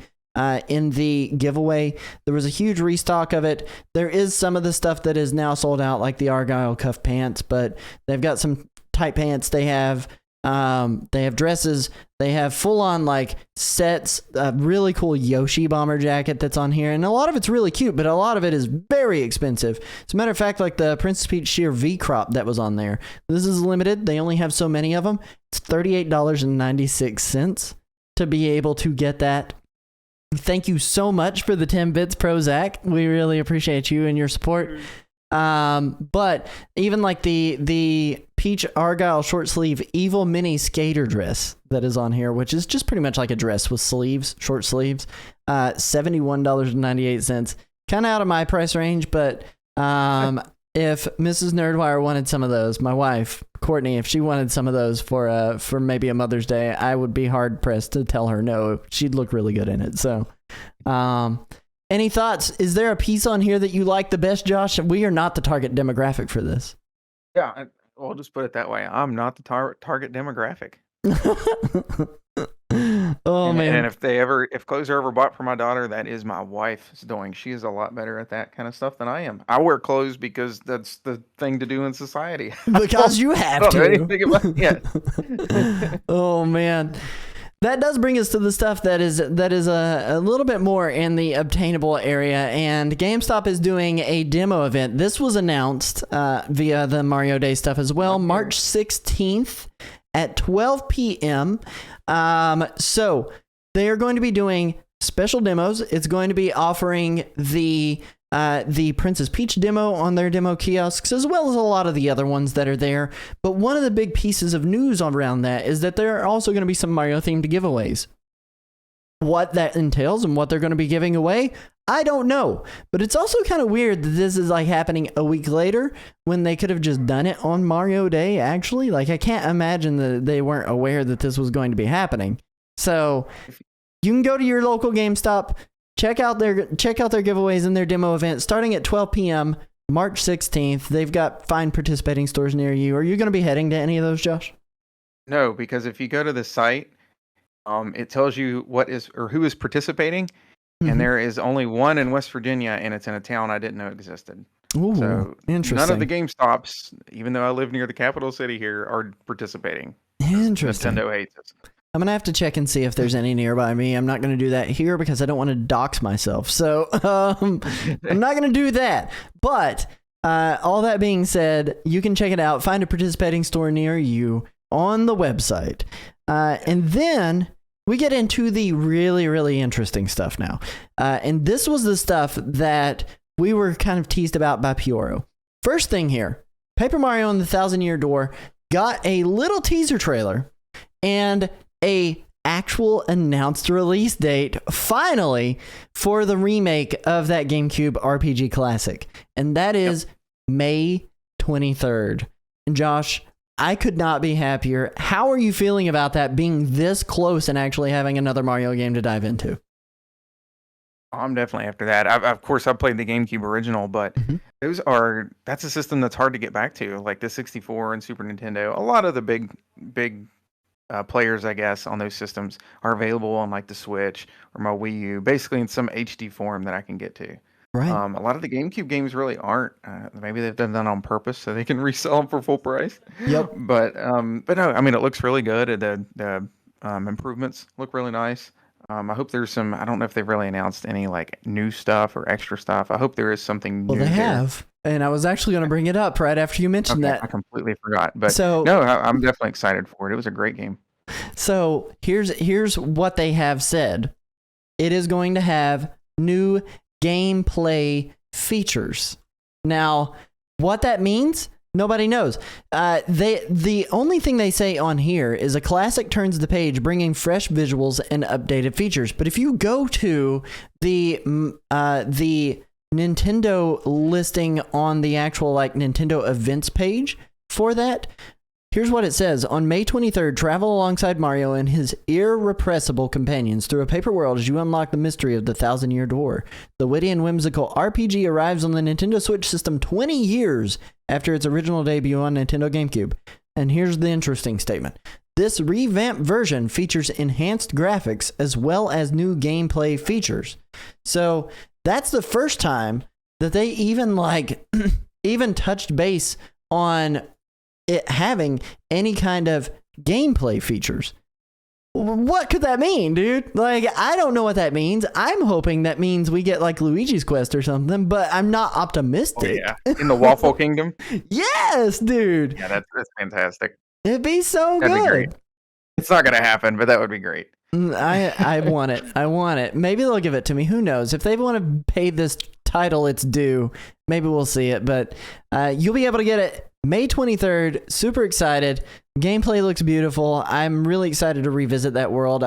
Speaker 1: giveaway, there was a huge restock of it. There is some of the stuff that is now sold out, like the Argyle cuff pants, but they've got some tight pants. They have dresses. They have full on like sets, a really cool Yoshi bomber jacket that's on here. And a lot of it's really cute, but a lot of it is very expensive. As a matter of fact, like the Princess Peach sheer V crop that was on there, this is limited. They only have so many of them. It's $38.96 to be able to get that. Thank you so much for the 10 bits, Prozac. We really appreciate you and your support. But even like the Peach Argyle short sleeve Evil Mini Skater dress that is on here, which is just pretty much like a dress with sleeves, short sleeves, $71.98. Kind of out of my price range, but if Mrs. Nerdwire wanted some of those, my wife Courtney, if she wanted some of those for maybe a Mother's Day, I would be hard pressed to tell her no. She'd look really good in it. So, any thoughts? Is there a piece on here that you like the best, Josh? We are not the target demographic for this.
Speaker 2: Yeah, We'll just put it that way. I'm not the target demographic.
Speaker 1: Oh
Speaker 2: And
Speaker 1: man.
Speaker 2: if clothes are ever bought for my daughter, that is my wife's doing. She is a lot better at that kind of stuff than I am. I wear clothes because that's the thing to do in society.
Speaker 1: Because you
Speaker 2: I
Speaker 1: have
Speaker 2: don't know
Speaker 1: to.
Speaker 2: anything about it.
Speaker 1: Oh man. That does bring us to the stuff that is a little bit more in the obtainable area, and GameStop is doing a demo event. This was announced via the Mario Day stuff as well, March 16th at 12 p.m. So they are going to be doing special demos. It's going to be offering the Princess Peach demo on their demo kiosks, as well as a lot of the other ones that are there. But one of the big pieces of news around that is that there are also going to be some Mario themed giveaways. What that entails and what they're going to be giving away, I don't know. But it's also kind of weird that this is like happening a week later when they could have just done it on Mario Day, actually. Like, I can't imagine that they weren't aware that this was going to be happening. So you can go to your local GameStop, check out their giveaways and their demo event starting at 12 p.m. March 16th. They've got fine participating stores near you. Are you going to be heading to any of those, Josh?
Speaker 2: No, because if you go to the site, it tells you what is or who is participating, and there is only one in West Virginia, and it's in a town I didn't know existed.
Speaker 1: Ooh,
Speaker 2: So
Speaker 1: interesting.
Speaker 2: none of the GameStops, even though I live near the capital city here, are participating.
Speaker 1: Interesting.
Speaker 2: Nintendo hates us.
Speaker 1: I'm going to have to check and see if there's any nearby me. I'm not going to do that here because I don't want to dox myself. So I'm not going to do that. But all that being said, you can check it out. Find a participating store near you on the website. And then we get into the really, really interesting stuff now. And this was the stuff that we were kind of teased about by Pioro. First thing here, Paper Mario and the Thousand Year Door got a little teaser trailer and a actual announced release date finally for the remake of that GameCube RPG classic, and that is May 23rd. And Josh, I could not be happier. How are you feeling about that being this close and actually having another Mario game to dive into?
Speaker 2: I'm definitely after that. Of course, I played the GameCube original, but that's a system that's hard to get back to, like the 64 and Super Nintendo. A lot of the big players, I guess, on those systems are available on like the Switch or my Wii U, basically in some HD form that I can get to.
Speaker 1: Right.
Speaker 2: A lot of the GameCube games really aren't. Maybe they've done that on purpose so they can resell them for full price.
Speaker 1: Yep.
Speaker 2: But no, I mean, it looks really good. The improvements look really nice. I hope there's some. I don't know if they've really announced any like new stuff or extra stuff. I hope there is something new.
Speaker 1: Well, they
Speaker 2: there.
Speaker 1: have. And I was actually going to bring it up right after you mentioned that.
Speaker 2: I completely forgot. But
Speaker 1: So-
Speaker 2: no, I'm definitely excited for it. It was a great game.
Speaker 1: So here's what they have said. It is going to have new gameplay features. Now, what that means, nobody knows. The only thing they say on here is a classic turns the page, bringing fresh visuals and updated features. But if you go to the Nintendo listing on the actual like Nintendo events page for that, here's what it says. On May 23rd, travel alongside Mario and his irrepressible companions through a paper world as you unlock the mystery of the Thousand Year Door. The witty and whimsical RPG arrives on the Nintendo Switch system 20 years after its original debut on Nintendo GameCube. And here's the interesting statement. This revamped version features enhanced graphics as well as new gameplay features. So that's the first time that they even even touched base on it having any kind of gameplay features. What could that mean, dude? Like, I don't know what that means. I'm hoping that means we get like Luigi's Quest or something, but I'm not optimistic.
Speaker 2: Oh, yeah. In the Waffle Kingdom?
Speaker 1: Yes, dude.
Speaker 2: Yeah, that's fantastic.
Speaker 1: It'd be so
Speaker 2: That'd
Speaker 1: good.
Speaker 2: be great. It's not going to happen, but that would be great.
Speaker 1: I want it. I want it. Maybe they'll give it to me. Who knows? If they want to pay this title its due, maybe we'll see it. But you'll be able to get it May 23rd. Super excited. Gameplay looks beautiful. I'm really excited to revisit that world.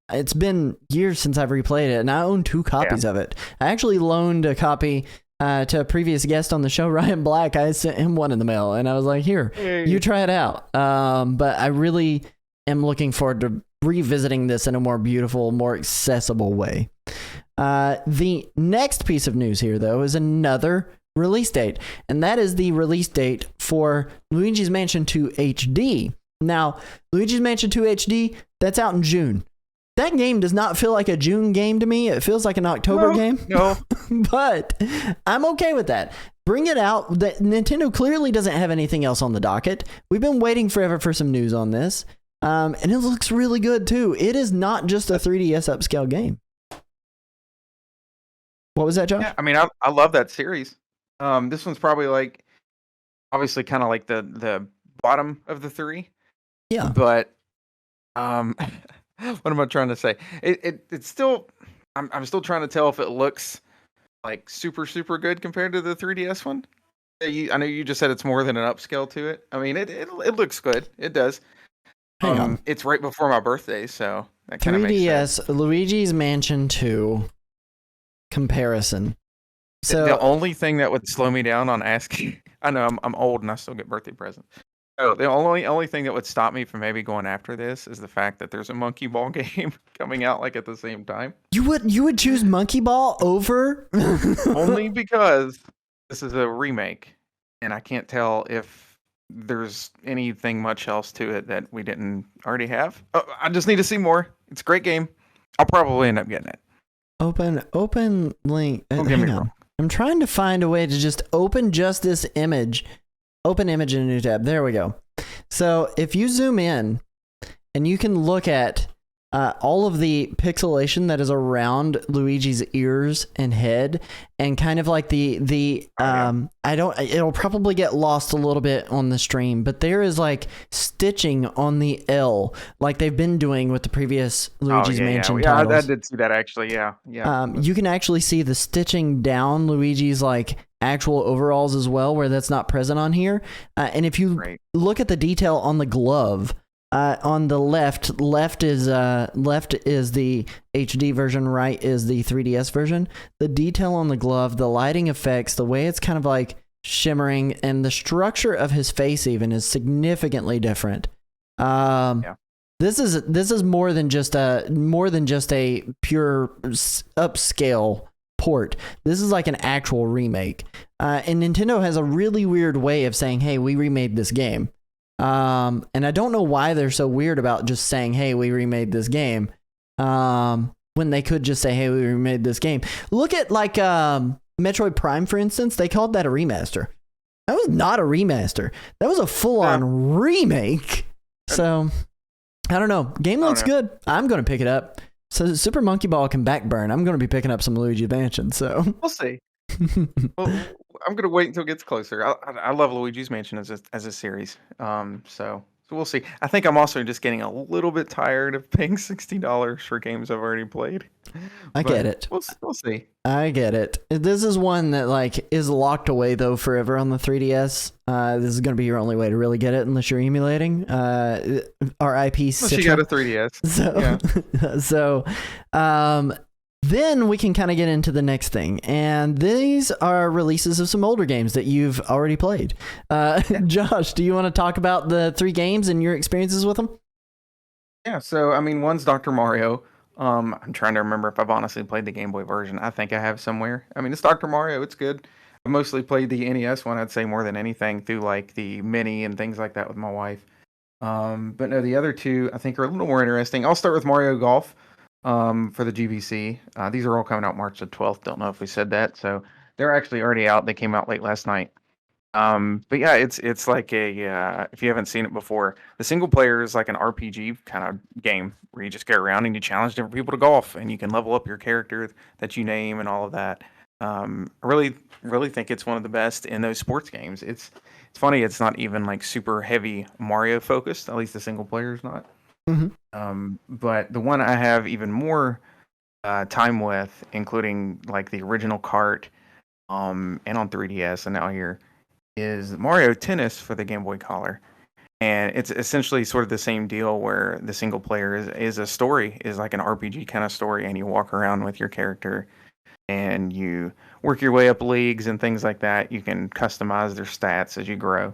Speaker 1: It's been years since I've replayed it, and I own 2 copies of it. I actually loaned a copy to a previous guest on the show, Ryan Black. I sent him one in the mail, and I was like, here, you try it out. But I really am looking forward to revisiting this in a more beautiful, more accessible way. The next piece of news here, though, is another release date, and that is the release date for Luigi's Mansion 2 HD. Now, Luigi's Mansion 2 HD, that's out in June. That game does not feel like a June game to me. It feels like an October game.
Speaker 2: No.
Speaker 1: But I'm okay with that. Bring it out. Nintendo clearly doesn't have anything else on the docket. We've been waiting forever for some news on this. And it looks really good too. It is not just a 3DS upscale game. What was that, Josh?
Speaker 2: Yeah, I mean, I love that series. This one's probably like, obviously kind of like the bottom of the three.
Speaker 1: Yeah.
Speaker 2: But what am I trying to say? It's still, I'm still trying to tell if it looks like super good compared to the 3DS one. I know you just said it's more than an upscale to it. I mean, it looks good. It does.
Speaker 1: Hang on.
Speaker 2: It's right before my birthday, so that kind of makes sense.
Speaker 1: 3DS Luigi's Mansion 2 comparison. So
Speaker 2: the only thing that would slow me down on asking, I know I'm old and I still get birthday presents. So the only thing that would stop me from maybe going after this is the fact that there's a Monkey Ball game coming out like at the same time.
Speaker 1: you would choose Monkey Ball over?
Speaker 2: Only because this is a remake, and I can't tell if there's anything much else to it that we didn't already have. Oh, I just need to see more. It's a great game. I'll probably end up getting it.
Speaker 1: Open link.
Speaker 2: Don't get me
Speaker 1: Hang on.
Speaker 2: wrong.
Speaker 1: I'm trying to find a way to just open just this image. Open image in a new tab. There we go. So if you zoom in and you can look at all of the pixelation that is around Luigi's ears and head, and kind of like it'll probably get lost a little bit on the stream, but there is like stitching on the L like they've been doing with the previous Luigi's Mansion titles.
Speaker 2: I did see that actually. Yeah.
Speaker 1: You can actually see the stitching down Luigi's like actual overalls as well, where that's not present on here. And if you look at the detail on the glove, on the left is the HD version, right is the 3DS version. The detail on the glove, the lighting effects, the way it's kind of like shimmering, and the structure of his face even is significantly different. This is more than just a pure upscale port. This is like an actual remake. And Nintendo has a really weird way of saying, "Hey, we remade this game." And I don't know why they're so weird about just saying, "Hey, we remade this game," when they could just say, "Hey, we remade this game." Look at like Metroid Prime, for instance. They called that a remaster. That was not a remaster. That was a full-on remake. So I don't know. Game looks good. I'm going to pick it up. So Super Monkey Ball can backburn. I'm going to be picking up some Luigi Mansion. So
Speaker 2: we'll see. Well, I'm gonna wait until it gets closer. I love Luigi's Mansion as a series. So we'll see. I think I'm also just getting a little bit tired of paying $60 for games I've already played.
Speaker 1: I get it.
Speaker 2: We'll see. I
Speaker 1: get it. This is one that like is locked away though forever on the 3DS. This is gonna be your only way to really get it unless you're emulating. RIP.
Speaker 2: She got a 3DS.
Speaker 1: Then we can kind of get into the next thing, and these are releases of some older games that you've already played. Josh, do you want to talk about the 3 games and your experiences with them?
Speaker 2: Yeah, so I mean, one's Dr. Mario. I'm trying to remember if I've honestly played the Game Boy version. I think I have somewhere. I mean, it's Dr. Mario. It's good. I mostly played the NES one, I'd say, more than anything, through like the Mini and things like that with my wife. But no, the other 2 I think are a little more interesting. I'll start with Mario Golf. For the GBC. These are all coming out March the 12th. Don't know if we said that. So they're actually already out. They came out late last night. But yeah, it's like if you haven't seen it before, the single player is like an RPG kind of game where you just go around and you challenge different people to golf, and you can level up your character that you name and all of that. I really think it's one of the best in those sports games. It's funny. It's not even like super heavy Mario focused. At least the single player is not. Mm-hmm. But the one I have even more time with, including like the original Kart, and on 3DS and now here, is Mario Tennis for the Game Boy Color. And it's essentially sort of the same deal where the single player is a story, is like an RPG kind of story, and you walk around with your character and you work your way up leagues and things like that. You can customize their stats as you grow.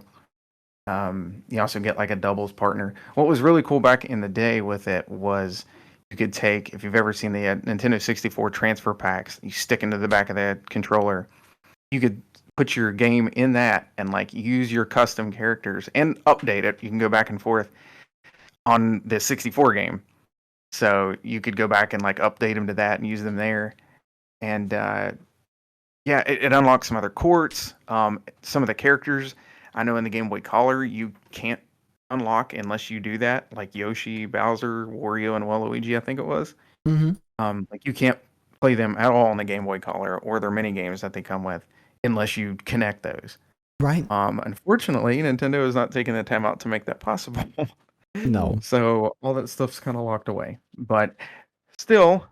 Speaker 2: You also get like a doubles partner. What was really cool back in the day with it was you could take, if you've ever seen the Nintendo 64 transfer packs, you stick into the back of the controller. You could put your game in that and like use your custom characters and update it. You can go back and forth on the 64 game. So you could go back and like update them to that and use them there. And yeah, it unlocks some other courts. Some of the characters I know in the Game Boy Color you can't unlock unless you do that, like Yoshi, Bowser, Wario, and Waluigi, I think it was. Like you can't play them at all on the Game Boy Color or their mini games that they come with unless you connect those.
Speaker 1: Right.
Speaker 2: Unfortunately, Nintendo is not taking the time out to make that possible.
Speaker 1: No.
Speaker 2: So all that stuff's kind of locked away. But still,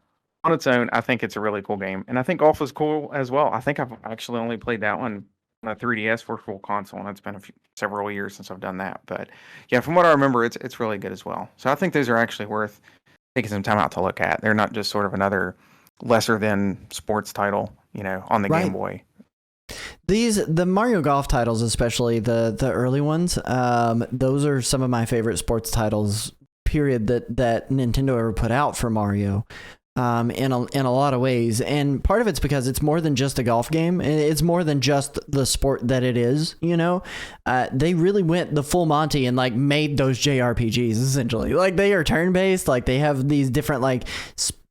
Speaker 2: on its own, I think it's a really cool game. And I think golf is cool as well. I think I've actually only played that one on a 3DS Virtual Console, and it's been several years since I've done that. But yeah, from what I remember, it's really good as well. So I think those are actually worth taking some time out to look at. They're not just sort of another lesser than sports title, on the Game Boy.
Speaker 1: The Mario Golf titles, especially the early ones, those are some of my favorite sports titles, period, that Nintendo ever put out for Mario. In a lot of ways, and part of it's because it's more than just a golf game. It's more than just the sport that it is. They really went the full Monty and like made those JRPGs essentially. Like they are turn based. Like they have these different like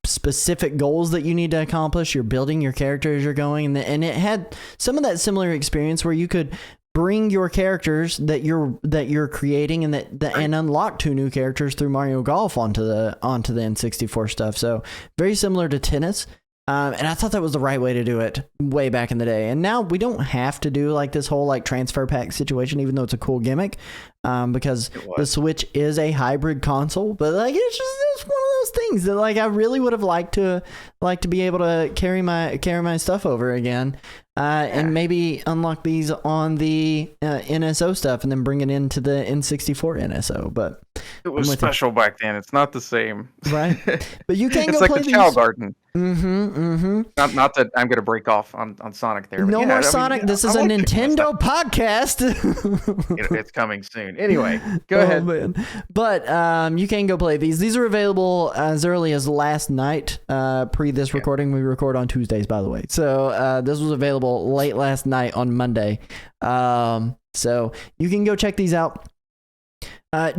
Speaker 1: specific goals that you need to accomplish. You're building your character as you're going, and it had some of that similar experience where you could bring your characters that you're creating and unlock 2 new characters through Mario Golf onto the N64 stuff. So very similar to tennis. And I thought that was the right way to do it way back in the day. And now we don't have to do like this whole like transfer pack situation, even though it's a cool gimmick, because the Switch is a hybrid console. But like it's one of those things that like I really would have liked to be able to carry my stuff over again, and maybe unlock these on the NSO stuff and then bring it into the N64 NSO. But
Speaker 2: it was special back then. It's not the same,
Speaker 1: right? But you can
Speaker 2: it's
Speaker 1: go
Speaker 2: like
Speaker 1: play
Speaker 2: the
Speaker 1: these.
Speaker 2: Chow Garden.
Speaker 1: Not
Speaker 2: that I'm going to break off on Sonic there.
Speaker 1: No more Sonic. This is a Nintendo podcast.
Speaker 2: It's coming soon. Anyway, go ahead.
Speaker 1: Man. But you can go play these. These are available as early as last night. Pre this recording, we record on Tuesdays, by the way. So this was available late last night on Monday. So you can go check these out.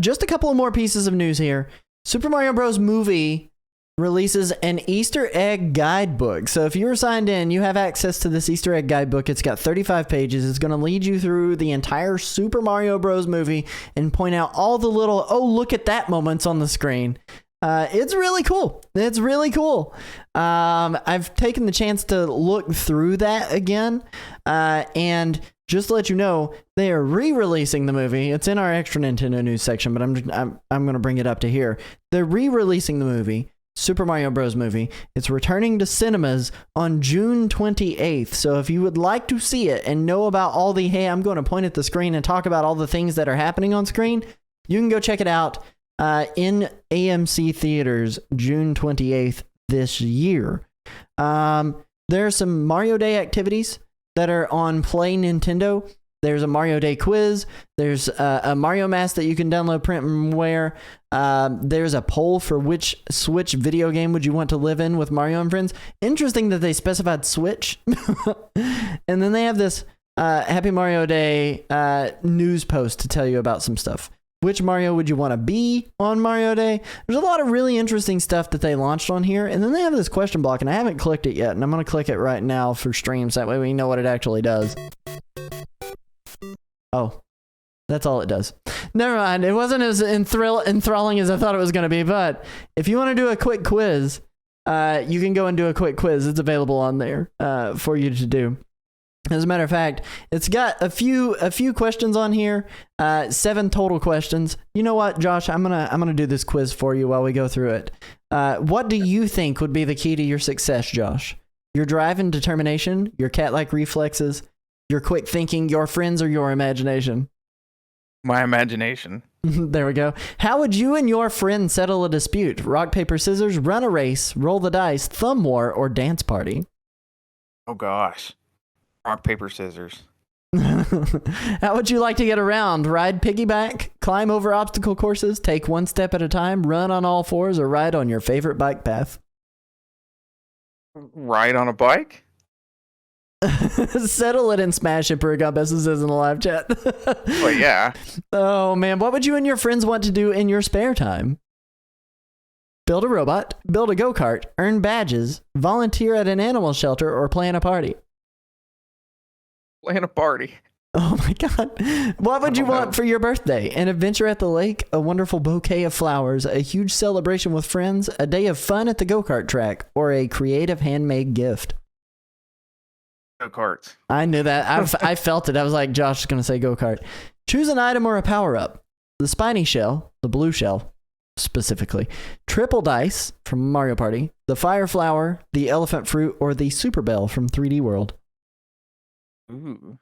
Speaker 1: Just a couple of more pieces of news here. Super Mario Bros. Movie releases an Easter egg guidebook. So if you were signed in, you have access to this Easter egg guidebook. It's got 35 pages. It's going to lead you through the entire Super Mario Bros. Movie and point out all the little, oh, look at that moments on the screen. It's really cool. It's really cool. I've taken the chance to look through that again, and just to let you know, they are re-releasing the movie. It's in our extra Nintendo news section, but I'm going to bring it up to here. They're re-releasing the movie, Super Mario Bros. Movie. It's returning to cinemas on June 28th. So if you would like to see it and know about all the, hey, I'm going to point at the screen and talk about all the things that are happening on screen, you can go check it out in AMC theaters June 28th this year. There are some Mario Day activities that are on Play Nintendo. There's a Mario Day quiz. There's a Mario mask that you can download, print, and wear. There's a poll for which Switch video game would you want to live in with Mario and friends. Interesting that they specified Switch. And then they have this Happy Mario Day news post to tell you about some stuff. Which Mario would you want to be on Mario Day? There's a lot of really interesting stuff that they launched on here. And then they have this question block, and I haven't clicked it yet. And I'm going to click it right now for streams. That way we know what it actually does. Oh, that's all it does. Never mind. It wasn't as enthralling as I thought it was going to be. But if you want to do a quick quiz, you can go and do a quick quiz. It's available on there for you to do. As a matter of fact, it's got a few questions on here, 7 total questions. You know what, Josh? I'm gonna do this quiz for you while we go through it. What do you think would be the key to your success, Josh? Your drive and determination, your cat-like reflexes, your quick thinking, your friends, or your imagination?
Speaker 2: My imagination.
Speaker 1: There we go. How would you and your friend settle a dispute? Rock, paper, scissors, run a race, roll the dice, thumb war, or dance party?
Speaker 2: Oh gosh. Rock, paper, scissors.
Speaker 1: How would you like to get around? Ride piggyback, climb over obstacle courses, take one step at a time, run on all fours, or ride on your favorite bike path?
Speaker 2: Ride on a bike?
Speaker 1: Settle it and smash it, Pericompus says in the live chat.
Speaker 2: Well, yeah.
Speaker 1: Oh, man. What would you and your friends want to do in your spare time? Build a robot, build a go-kart, earn badges, volunteer at an animal shelter, or plan a party?
Speaker 2: Plan a party.
Speaker 1: Oh my God. What would you want for your birthday? An adventure at the lake, a wonderful bouquet of flowers, a huge celebration with friends, a day of fun at the go-kart track, or a creative handmade gift?
Speaker 2: Go-karts.
Speaker 1: I knew that. I felt it. I was like, Josh is going to say go-kart. Choose an item or a power-up. The spiny shell, the blue shell specifically, triple dice from Mario Party, the fire flower, the elephant fruit, or the super bell from 3D World.
Speaker 2: Ooh.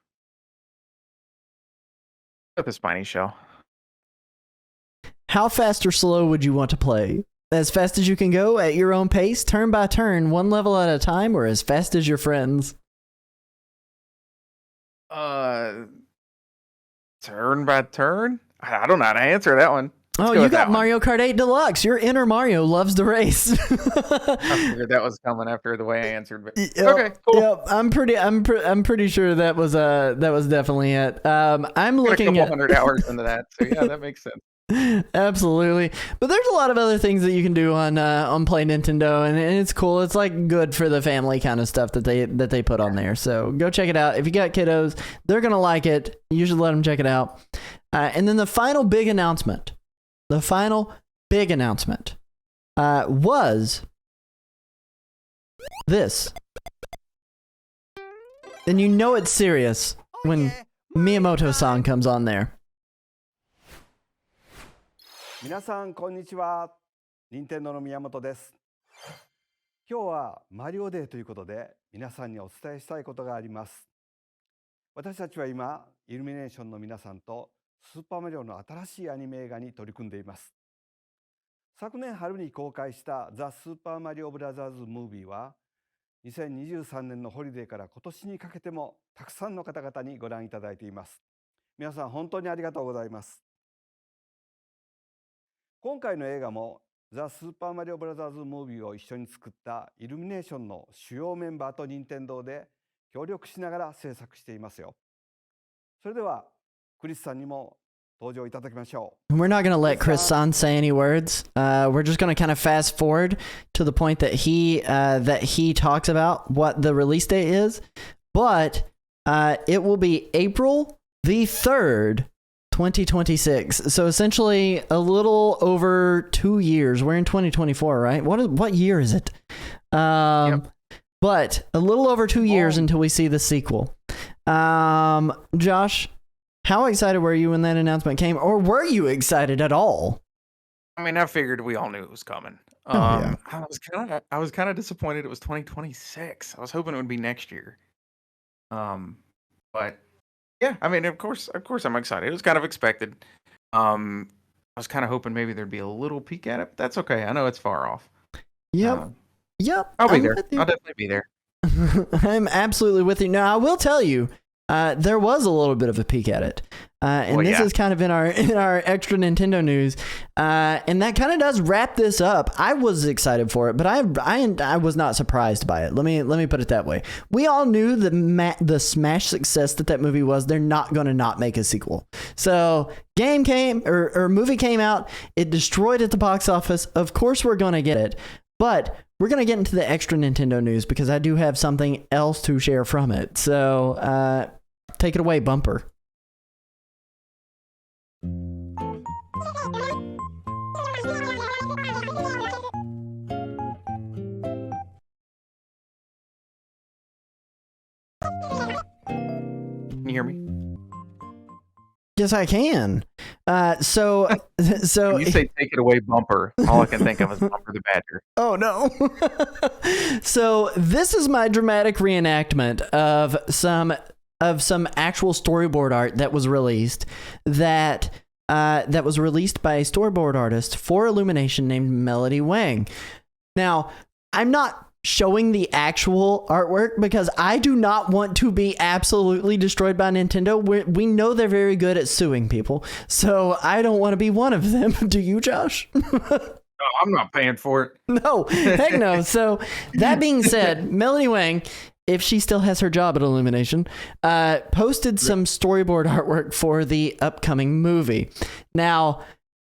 Speaker 2: Got the spiny shell.
Speaker 1: How fast or slow would you want to play? As fast as you can go, at your own pace, turn by turn, one level at a time, or as fast as your friends?
Speaker 2: Turn by turn? I don't know how to answer that one. Let's
Speaker 1: Oh,
Speaker 2: go
Speaker 1: you
Speaker 2: with
Speaker 1: got
Speaker 2: that one.
Speaker 1: Mario Kart 8 Deluxe. Your inner Mario loves the race.
Speaker 2: I figured that was coming after the way I answered. But
Speaker 1: Yep,
Speaker 2: okay, cool.
Speaker 1: Yep, I'm pretty sure that was definitely it. I'm
Speaker 2: Got
Speaker 1: looking
Speaker 2: a
Speaker 1: at
Speaker 2: couple hundred hours into that, so yeah, that makes sense.
Speaker 1: Absolutely, but there's a lot of other things that you can do on Play Nintendo, and it's cool. It's like good for the family kind of stuff that they put on there. So go check it out. If you got kiddos, they're gonna like it. You should let them check it out. And then the final big announcement was this. And you know it's serious when Miyamoto's song comes on there.
Speaker 4: 皆さんこんにちは。任天堂の宮本です。今日はマリオデーということで皆さんにお伝えしたいことがあります。私たちは今イルミネーションの皆さんとスーパーマリオの新しいアニメ映画に取り組んでいます。昨年春に公開したザ・スーパーマリオブラザーズ・ムービーは2023年のホリデーから今年にかけてもたくさんの方々にご覧いただいています。皆さん本当にありがとうございます。今回の映画もザ・スーパーマリオブラザーズ・ムービーを一緒に作ったイルミネーションの主要メンバーと任天堂で協力しながら制作していますよ。それではクリスさんにも登場いただきましょう。
Speaker 1: We're not going to let Chris-san say any words. We're just going to kind of fast forward to the point that he talks about what the release date is. But it will be April the 3rd, 2026. So essentially a little over 2 years. We're in 2024, right? What year is it?
Speaker 2: Yep.
Speaker 1: But a little over 2 years until we see the sequel. Josh, how excited were you when that announcement came, or were you excited at all?
Speaker 2: I mean, I figured we all knew it was coming.
Speaker 1: Yeah.
Speaker 2: I was kind of disappointed it was 2026. I was hoping it would be next year. But yeah, I mean, of course, I'm excited. It was kind of expected. I was kind of hoping maybe there'd be a little peek at it, but that's okay. I know it's far off.
Speaker 1: Yep. Yep.
Speaker 2: I'll be
Speaker 1: I'm
Speaker 2: there.
Speaker 1: with you.
Speaker 2: I'll definitely be there.
Speaker 1: I'm absolutely with you. Now, I will tell you, there was a little bit of a peek at it. And
Speaker 2: Well,
Speaker 1: this
Speaker 2: yeah.
Speaker 1: is kind of in our extra Nintendo news. And that kind of does wrap this up. I was excited for it, but I was not surprised by it. Let me put it that way. We all knew the smash success that movie was. They're not going to not make a sequel. So game came or movie came out. It destroyed at the box office. Of course we're going to get it, but we're going to get into the extra Nintendo news because I do have something else to share from it. So take it away, Bumper.
Speaker 2: Can you hear me?
Speaker 1: Yes, I can. So
Speaker 2: When you say "take it away, Bumper," all I can think of is Bumper the Badger.
Speaker 1: Oh no. So this is my dramatic reenactment of some actual storyboard art that was released that was released by a storyboard artist for Illumination named Melody Wang. Now, I'm not showing the actual artwork because I do not want to be absolutely destroyed by Nintendo. We know they're very good at suing people, so I don't want to be one of them. Do you, Josh?
Speaker 2: Oh, I'm not paying for it.
Speaker 1: No, heck no. So that being said, Melody Wang if she still has her job at Illumination, posted some storyboard artwork for the upcoming movie. Now,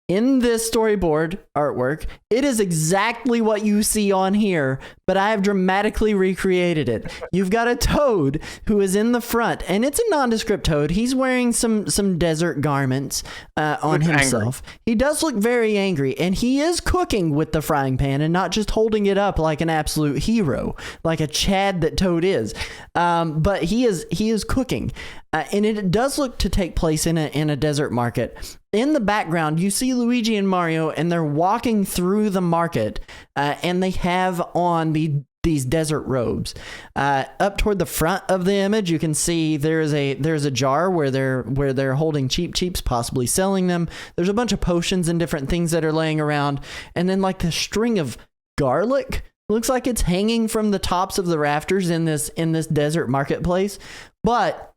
Speaker 1: in this storyboard artwork, it is exactly what you see on here, but I have dramatically recreated it. You've got a toad who is in the front, and it's a nondescript toad. He's wearing some desert garments on himself. Angry. He does look very angry, and he is cooking with the frying pan and not just holding it up like an absolute hero, like a Chad that Toad is. But he is cooking, and it does look to take place in a desert market. In the background, you see Luigi and Mario, and they're walking through the market, and they have on these desert robes. Up toward the front of the image, you can see there's a jar where they're holding cheaps, possibly selling them. There's a bunch of potions and different things that are laying around, and then like the string of garlic looks like it's hanging from the tops of the rafters in this desert marketplace. But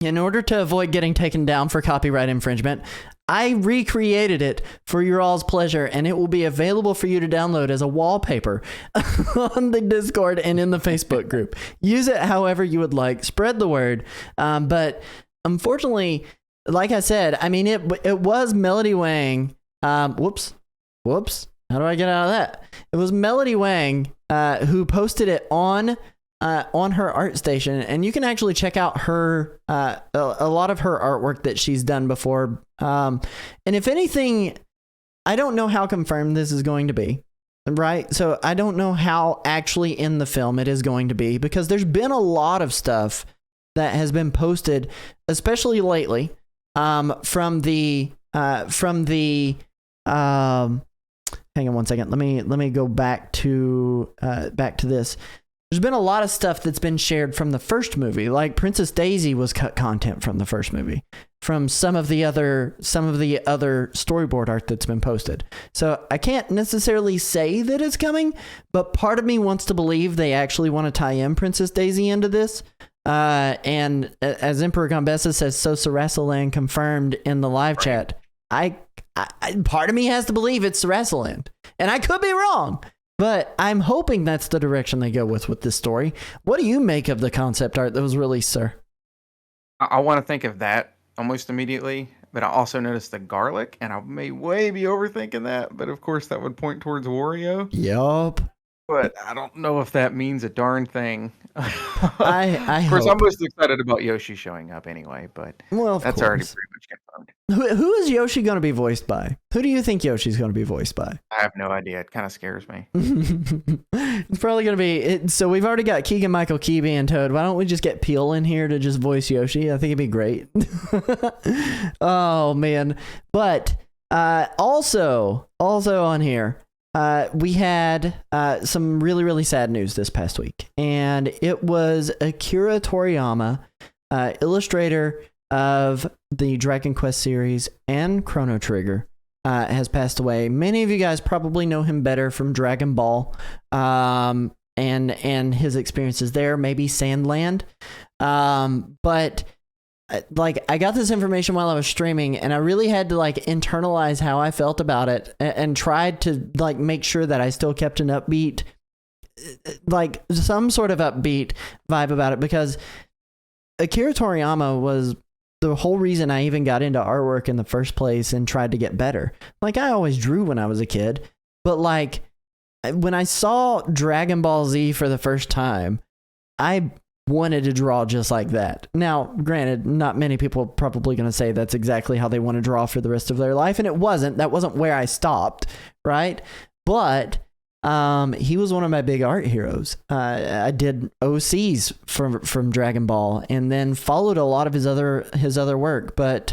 Speaker 1: in order to avoid getting taken down for copyright infringement, I recreated it for your all's pleasure, and it will be available for you to download as a wallpaper on the Discord and in the Facebook group. Use it however you would like. Spread the word. But unfortunately, like I said, I mean, it was Melody Wang. Whoops. How do I get out of that? It was Melody Wang who posted it on her art station, and you can actually check out her a lot of her artwork that she's done before. And if anything, I don't know how confirmed this is going to be, right? So I don't know how actually in the film it is going to be, because there's been a lot of stuff that has been posted, especially lately, from the hang on one second. Let me go back to this. There's been a lot of stuff that's been shared from the first movie, like Princess Daisy was cut content from the first movie, from some of the other storyboard art that's been posted. So I can't necessarily say that it's coming, but part of me wants to believe they actually want to tie in Princess Daisy into this. And as Emperor Gombessa says, so Sarasaland confirmed in the live chat, I part of me has to believe it's Sarasaland, and I could be wrong. But I'm hoping that's the direction they go with this story. What do you make of the concept art that was released, sir?
Speaker 2: I want to think of that almost immediately, but I also noticed the garlic, and I may way be overthinking that, but of course that would point towards Wario.
Speaker 1: Yup.
Speaker 2: But I don't know if that means a darn thing.
Speaker 1: Of
Speaker 2: course, I'm most excited about Yoshi showing up anyway, but that's already pretty much confirmed.
Speaker 1: Who is Yoshi going to be voiced by? Who do you think Yoshi's going to be voiced by?
Speaker 2: I have no idea. It kind of scares me.
Speaker 1: It's probably going to be... So we've already got Keegan-Michael Key being Toad. Why don't we just get Peel in here to just voice Yoshi? I think it'd be great. Oh, man. But also on here... we had some really, really sad news this past week, and it was Akira Toriyama, illustrator of the Dragon Quest series and Chrono Trigger, has passed away. Many of you guys probably know him better from Dragon Ball, and his experiences there, maybe Sandland, but... Like, I got this information while I was streaming, and I really had to like internalize how I felt about it, and tried to like make sure that I still kept an upbeat, like some sort of upbeat vibe about it, because Akira Toriyama was the whole reason I even got into artwork in the first place and tried to get better. Like, I always drew when I was a kid, but like when I saw Dragon Ball Z for the first time, I wanted to draw just like that. Now, granted, not many people are probably going to say that's exactly how they want to draw for the rest of their life, and that wasn't where I stopped, right? But he was one of my big art heroes. I did OCs from Dragon Ball, and then followed a lot of his other work. But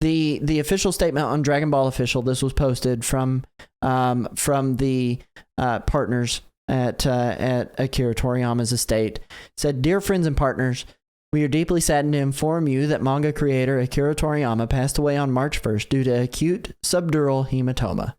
Speaker 1: the official statement on Dragon Ball Official, this was posted from the partners at Akira Toriyama's estate, said, "Dear friends and partners, we are deeply saddened to inform you that manga creator Akira Toriyama passed away on March 1st due to acute subdural hematoma.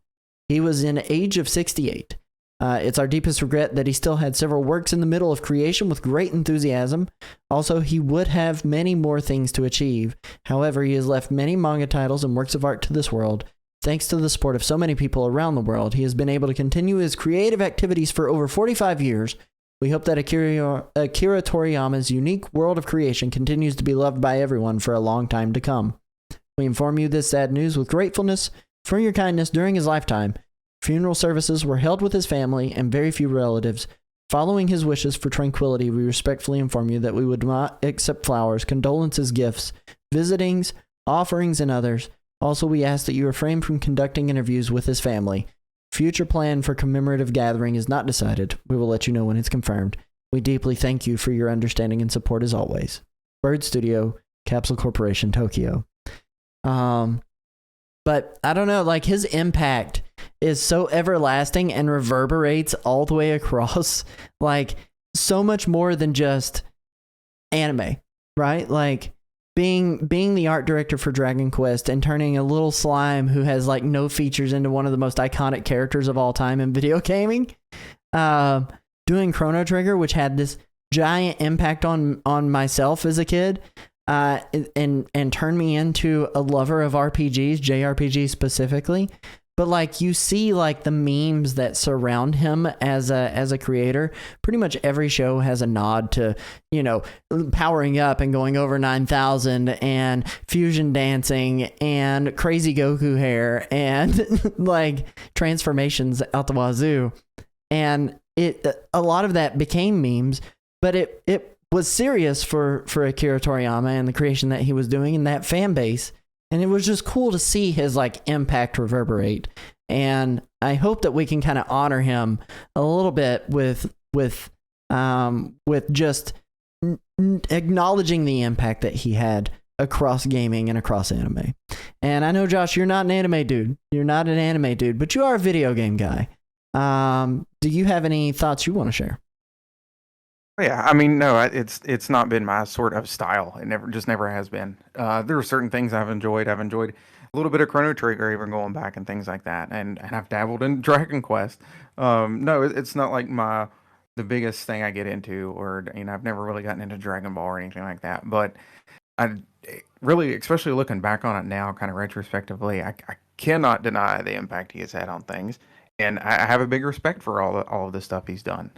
Speaker 1: He was in age of 68. It's our deepest regret that he still had several works in the middle of creation with great enthusiasm. Also, he would have many more things to achieve. However, he has left many manga titles and works of art to this world. Thanks to the support of so many people around the world, he has been able to continue his creative activities for over 45 years We hope that Akira Toriyama's unique world of creation continues to be loved by everyone for a long time to come. We inform you this sad news with gratefulness for your kindness during his lifetime. Funeral services were held with his family and very few relatives. Following his wishes for tranquility, we respectfully inform you that we would not accept flowers, condolences, gifts, visitings, offerings, and others. Also, we ask that you refrain from conducting interviews with his family. Future plan for commemorative gathering is not decided. We will let you know when it's confirmed. We deeply thank you for your understanding and support as always. Bird Studio, Capsule Corporation, Tokyo. But I don't know, like his impact is so everlasting and reverberates all the way across, like so much more than just anime, right? Like being the art director for Dragon Quest and turning a little slime who has like no features into one of the most iconic characters of all time in video gaming. Doing Chrono Trigger, which had this giant impact on myself as a kid. And turn me into a lover of RPGs, JRPGs specifically. But like you see like the memes that surround him as a creator. Pretty much every show has a nod to, you know, powering up and going over 9,000 and fusion dancing and crazy Goku hair and like transformations out the wazoo. And a lot of that became memes, but it was serious for Akira Toriyama and the creation that he was doing in that fan base. And it was just cool to see his like impact reverberate. And I hope that we can kind of honor him a little bit with just acknowledging the impact that he had across gaming and across anime. And I know, Josh, you're not an anime dude. You're not an anime dude, but you are a video game guy. Do you have any thoughts you want to share?
Speaker 2: Yeah, I mean, no, it's not been my sort of style. It never has been. There are certain things I've enjoyed. I've enjoyed a little bit of Chrono Trigger, even going back and things like that. And I've dabbled in Dragon Quest. No, it's not like the biggest thing I get into, or I've never really gotten into Dragon Ball or anything like that. But I really, especially looking back on it now, kind of retrospectively, I cannot deny the impact he has had on things, and I have a big respect for all of the stuff he's done.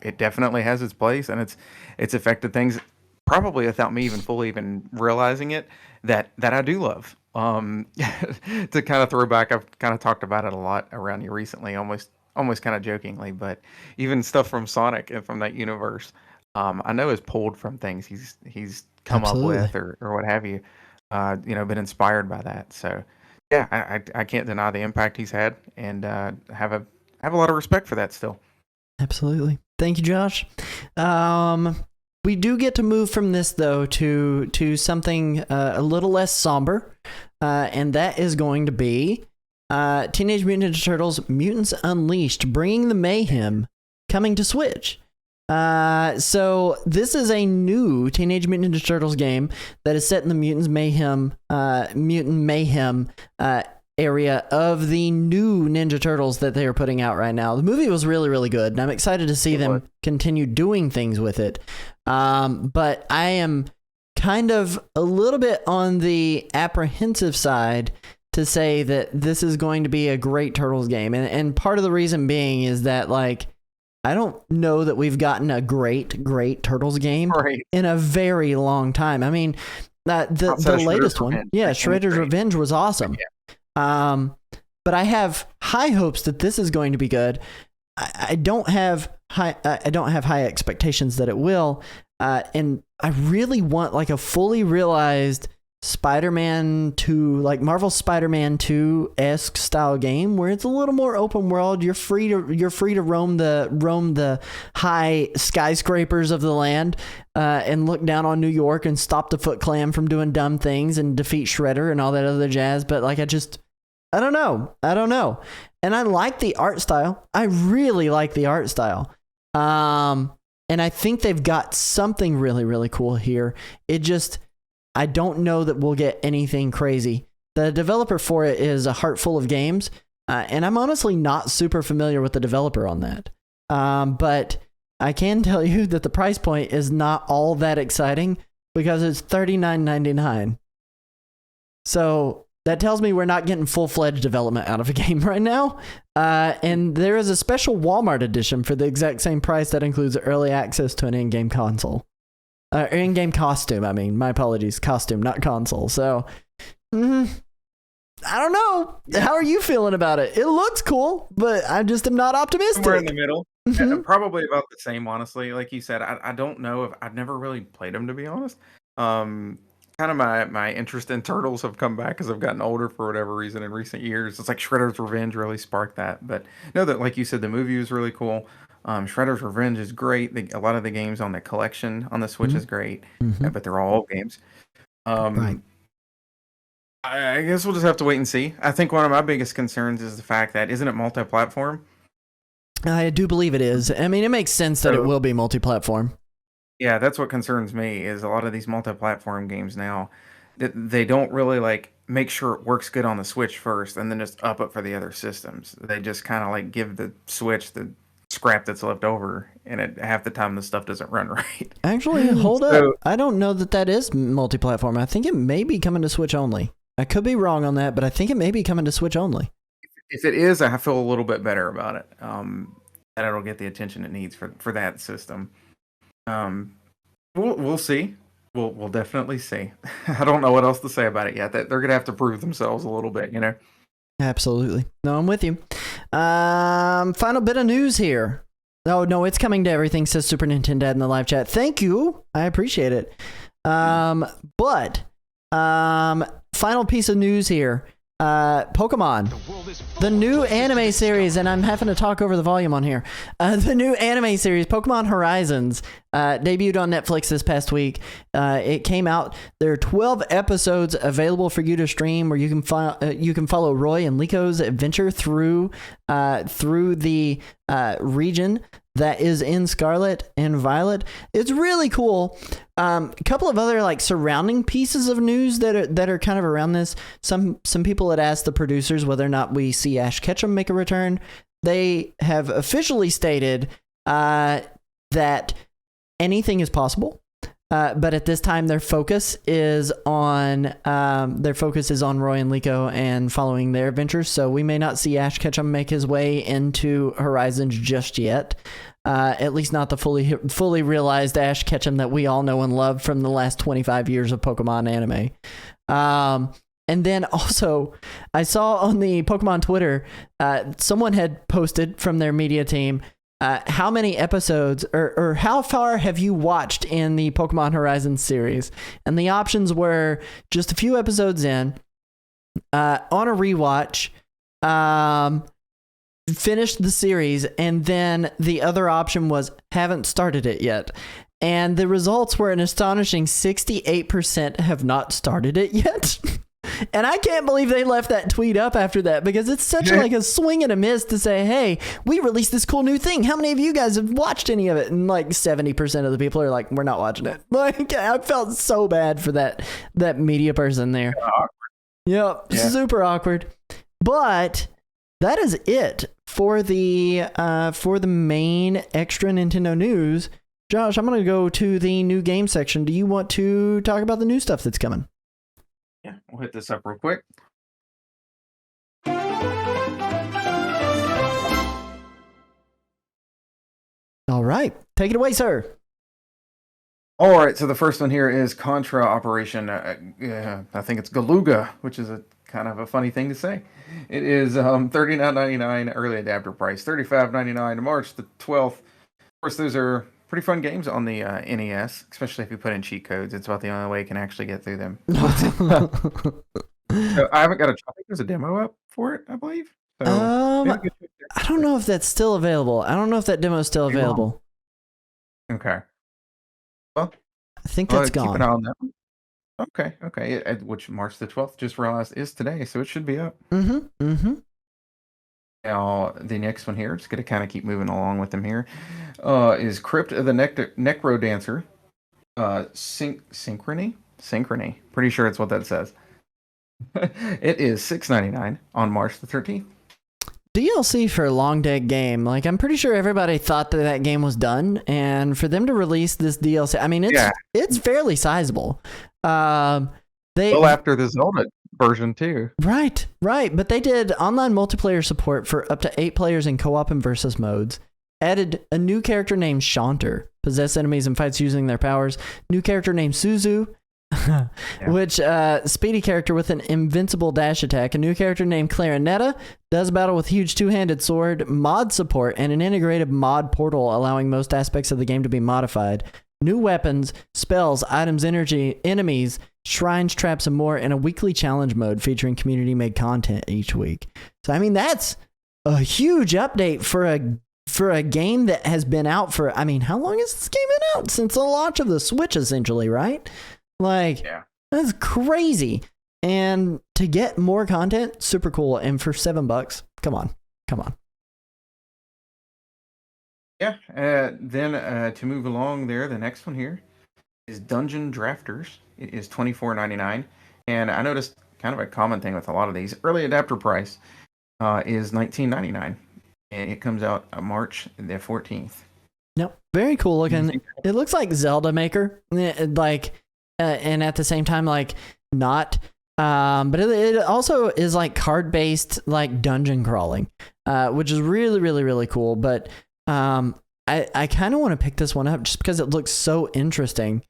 Speaker 2: It definitely has its place, and it's affected things probably without me fully realizing it that I do love. To kind of throw back, I've kind of talked about it a lot around here recently, almost kind of jokingly, but even stuff from Sonic and from that universe, I know is pulled from things he's come
Speaker 1: Absolutely.
Speaker 2: up with or what have you, been inspired by that. So yeah, I can't deny the impact he's had, and have a lot of respect for that still.
Speaker 1: Absolutely. Thank you, Josh. We do get to move from this though to something a little less somber, and that is going to be Teenage Mutant Ninja Turtles: Mutants Unleashed, bringing the mayhem, coming to Switch. So this is a new Teenage Mutant Ninja Turtles game that is set in the Mutant Mayhem area of the new Ninja Turtles that they are putting out right now. The movie was really, really good, and I'm excited to see them continue doing things with it. But I am kind of a little bit on the apprehensive side to say that this is going to be a great Turtles game. And part of the reason being is that, like, I don't know that we've gotten a great Turtles game in a very long time. I mean, the latest one, Shredder's Revenge was awesome. Yeah. But I have high hopes that this is going to be good. I don't have high expectations that it will. And I really want like a fully realized Spider-Man 2, like Marvel Spider-Man 2-esque style game where it's a little more open world. You're free to roam the high skyscrapers of the land, and look down on New York and stop the Foot Clan from doing dumb things and defeat Shredder and all that other jazz. But like, I don't know. And I like the art style. I really like the art style. And I think they've got something really, really cool here. I don't know that we'll get anything crazy. The developer for it is a Heart Full of Games, and I'm honestly not super familiar with the developer on that. But I can tell you that the price point is not all that exciting because it's $39.99. So that tells me we're not getting full-fledged development out of a game right now. And there is a special Walmart edition for the exact same price that includes early access to an in-game console. In-game costume, I mean. My apologies. Costume, not console. So, I don't know. How are you feeling about it? It looks cool, but I just am not optimistic.
Speaker 3: Somewhere in the middle.
Speaker 1: Mhm.
Speaker 3: Probably about the same, honestly. Like you said, I don't know if I've never really played them, to be honest. Kind of my interest in turtles have come back as I've gotten older for whatever reason in recent years. It's like Shredder's Revenge really sparked that. But no, that like you said, the movie was really cool. Shredder's Revenge is great. A lot of the games on the collection on the Switch is great, but they're all old games.
Speaker 1: Right.
Speaker 3: I guess we'll just have to wait and see. I think one of my biggest concerns is the fact that isn't it multi-platform?
Speaker 1: I do believe it is. I mean, it makes sense that it will be multi-platform.
Speaker 3: Yeah, that's what concerns me is a lot of these multi-platform games now that they don't really like make sure it works good on the Switch first and then just up it for the other systems. They just kind of like give the Switch the scrap that's left over, and half the time the stuff doesn't run right.
Speaker 1: Actually, hold up. I don't know that is multi-platform. I think it may be coming to Switch only. I could be wrong on that, but I think it may be coming to Switch only.
Speaker 3: If it is, I feel a little bit better about it. That it'll get the attention it needs for that system. We'll see. We'll definitely see. I don't know what else to say about it yet. That they're gonna have to prove themselves a little bit, you know.
Speaker 1: Absolutely. No, I'm with you. Final bit of news here. Oh no, it's coming to everything, says Super Nintendo Dad in the live chat. Thank you. I appreciate it. But final piece of news here. Pokemon, the new anime series, and I'm having to talk over the volume on here. The new anime series, Pokemon Horizons, debuted on Netflix this past week. It came out. There are 12 episodes available for you to stream, where you can follow Roy and Liko's adventure through the region that is in Scarlet and Violet. It's really cool. A couple of other like surrounding pieces of news that are kind of around this. Some people had asked the producers whether or not we see Ash Ketchum make a return. They have officially stated that anything is possible. But at this time, their focus is on Roy and Liko and following their adventures. So we may not see Ash Ketchum make his way into Horizons just yet. At least not the fully realized Ash Ketchum that we all know and love from the last 25 years of Pokemon anime. And then also, I saw on the Pokemon Twitter, someone had posted from their media team, how many episodes or how far have you watched in the Pokemon Horizons series? And the options were just a few episodes in, on a rewatch, finished the series, and then the other option was haven't started it yet. And the results were an astonishing 68% have not started it yet. And I can't believe they left that tweet up after that, because it's such like a swing and a miss to say, hey, we released this cool new thing. How many of you guys have watched any of it? And like 70% of the people are like, we're not watching it. Like, I felt so bad for that media person there. Yep, yeah. Super awkward. But that is it for the main extra Nintendo news. Josh, I'm going to go to the new game section. Do you want to talk about the new stuff that's coming?
Speaker 3: Yeah, we'll hit this up real quick.
Speaker 1: All right. Take it away, sir.
Speaker 3: All right, so the first one here is Contra Operation, I think it's Galuga, which is a kind of a funny thing to say. It is $39.99 early adapter price, $35.99 March the 12th. Of course, those are pretty fun games on the NES, especially if you put in cheat codes. It's about the only way you can actually get through them. So I haven't got I think there's a demo up for it, I believe. So
Speaker 1: I don't know if that's still available. I don't know if that demo is still available.
Speaker 3: Okay. Well,
Speaker 1: I think that's gone.
Speaker 3: Keep an eye on that one. Okay. Which March the 12th, just realized, is today, so it should be up. Now, the next one here, just going to kind of keep moving along with them here, is Crypt of the Necro Dancer. Synchrony? Pretty sure it's what that says. It is $6.99 on March the 13th.
Speaker 1: DLC for a long dead game. Like, I'm pretty sure everybody thought that game was done, and for them to release this DLC, I mean, it's fairly sizable.
Speaker 3: Well, after the Zelda version too.
Speaker 1: Right. But they did online multiplayer support for up to 8 players in co-op and versus modes. Added a new character named Shanter, possess enemies and fights using their powers. New character named Suzu, which speedy character with an invincible dash attack. A new character named Clarinetta, does battle with huge two-handed sword. Mod support and an integrated mod portal allowing most aspects of the game to be modified. New weapons, spells, items, energy, enemies, shrines, traps, and more, and a weekly challenge mode featuring community-made content each week. So, I mean, that's a huge update for a game that has been out for, I mean, how long has this game been out? Since the launch of the Switch, essentially, right? Like, that's crazy. And to get more content, super cool. And for $7, come on.
Speaker 3: Yeah. Then to move along there, the next one here is Dungeon Drafters. It is $24.99. And I noticed kind of a common thing with a lot of these. Early adapter price is $19.99. And it comes out March the 14th.
Speaker 1: Yep. Very cool looking. It looks like Zelda Maker. Like, and at the same time, like, not. But it also is like card-based, like, dungeon crawling, which is really, really, really cool. But I kind of want to pick this one up just because it looks so interesting.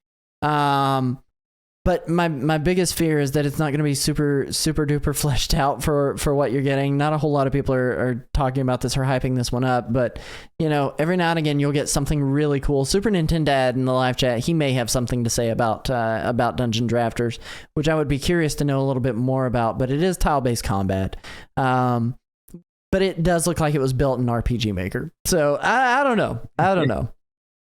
Speaker 1: But my biggest fear is that it's not going to be super duper fleshed out for what you're getting. Not a whole lot of people are talking about this or hyping this one up, but you know, every now and again you'll get something really cool. Super Nintendo Dad in the live chat, he may have something to say about Dungeon Drafters, which I would be curious to know a little bit more about. But it is tile-based combat, but it does look like it was built in RPG Maker. So I don't know.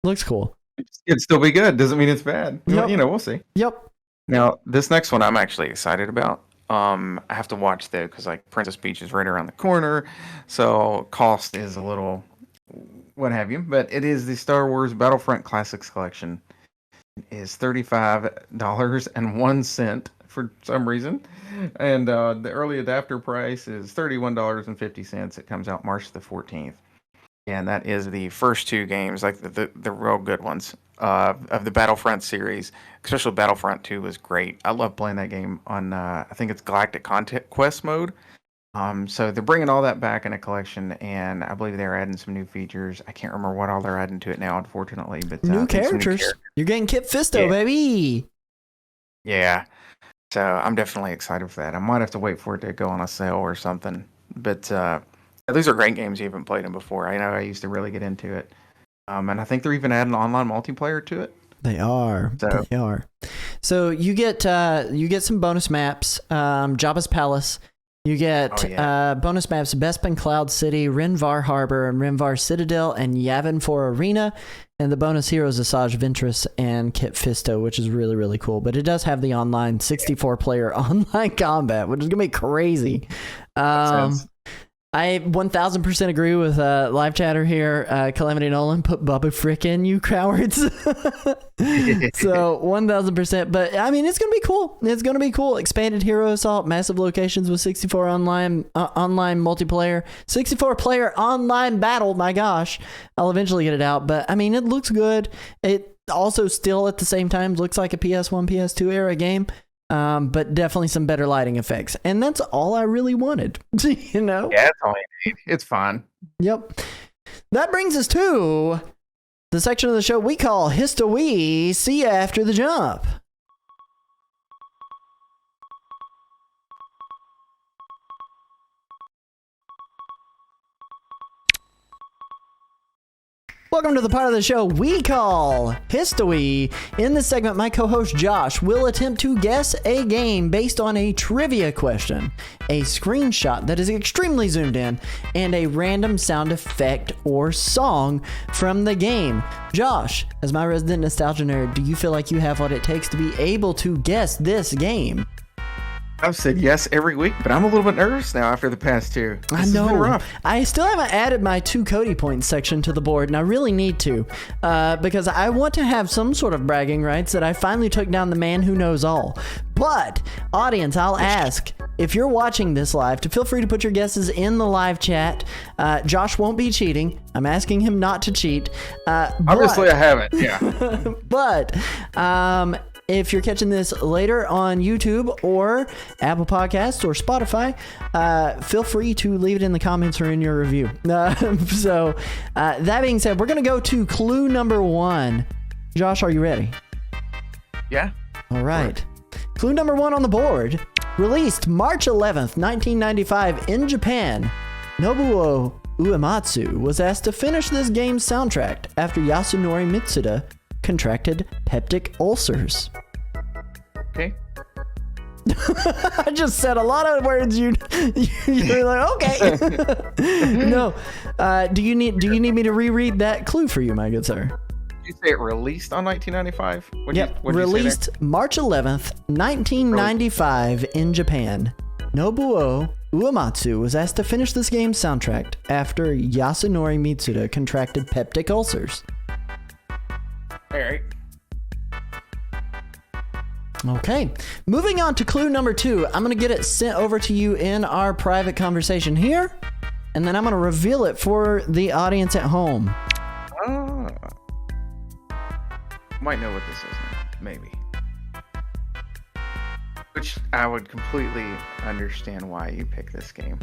Speaker 1: Looks cool.
Speaker 3: It'd still be good. Doesn't mean it's bad.
Speaker 1: Yep.
Speaker 3: You know, we'll see.
Speaker 1: Yep.
Speaker 2: Now, this next one I'm actually excited about. I have to watch though because like Princess Peach is right around the corner, so cost is a little what have you. But it is the Star Wars Battlefront Classics Collection. It is $35.01 for some reason, and the early adapter price is $31.50. It comes out March the 14th, and that is the first 2 games, like the real good ones of the Battlefront series. Especially Battlefront 2 was great. I love playing that game on, I think it's Galactic Conquest mode. So they're bringing all that back in a collection, and I believe they're adding some new features. I can't remember what all they're adding to it now, unfortunately. But
Speaker 1: new characters. You're getting Kit Fisto, baby.
Speaker 2: Yeah. So I'm definitely excited for that. I might have to wait for it to go on a sale or something. But these are great games. You haven't played them before. I know I used to really get into it. And I think they're even adding online multiplayer to it.
Speaker 1: They are. So you get some bonus maps. Jabba's Palace. You get bonus maps: Bespin Cloud City, Rinvar Harbor, and Rinvar Citadel, and Yavin 4 Arena. And the bonus heroes: Asajj Ventress and Kit Fisto, which is really, really cool. But it does have the online 64-player online combat, which is gonna be crazy. I 1000% agree with live chatter here. Calamity Nolan, put Bubba Frick in, you cowards. So 1000%. But I mean, it's gonna be cool. It's gonna be cool. Expanded hero assault, massive locations with 64 online multiplayer, 64-player online battle. My gosh, I'll eventually get it out. But I mean, it looks good. It also still at the same time looks like a PS1, PS2 era game. But definitely some better lighting effects. And that's all I really wanted, you know?
Speaker 2: Yeah, that's all you need. It's fine.
Speaker 1: Yep. That brings us to the section of the show we call Histowii. See ya after the jump. Welcome to the part of the show we call Histowii. In this segment, my co-host Josh will attempt to guess a game based on a trivia question, a screenshot that is extremely zoomed in, and a random sound effect or song from the game. Josh, as my resident nostalgia nerd, do you feel like you have what it takes to be able to guess this game?
Speaker 2: I've said yes every week, but I'm a little bit nervous now after the past 2.
Speaker 1: I know. I still haven't added my 2 Cody points section to the board, and I really need to, because I want to have some sort of bragging rights that I finally took down the man who knows all. But, audience, I'll ask, if you're watching this live, to feel free to put your guesses in the live chat. Josh won't be cheating. I'm asking him not to cheat.
Speaker 2: Obviously, I haven't, yeah.
Speaker 1: But, if you're catching this later on YouTube or Apple Podcasts or Spotify, feel free to leave it in the comments or in your review. So that being said, we're going to go to clue number 1. Josh, are you ready?
Speaker 2: Yeah.
Speaker 1: All right. Clue number 1 on the board. Released March 11th, 1995 in Japan, Nobuo Uematsu was asked to finish this game's soundtrack after Yasunori Mitsuda contracted peptic ulcers.
Speaker 2: Okay.
Speaker 1: I just said a lot of words you're like, okay. No. Do you need me to reread that clue for you, my good sir?
Speaker 2: Did you say it released on 1995?
Speaker 1: Yep. Released March 11th, 1995 in Japan. Nobuo Uematsu was asked to finish this game's soundtrack after Yasunori Mitsuda contracted peptic ulcers.
Speaker 2: All right.
Speaker 1: Okay, moving on to clue number 2. I'm going to get it sent over to you in our private conversation here, and then I'm going to reveal it for the audience at home.
Speaker 2: Might know what this is now. Maybe. Which I would completely understand why you picked this game.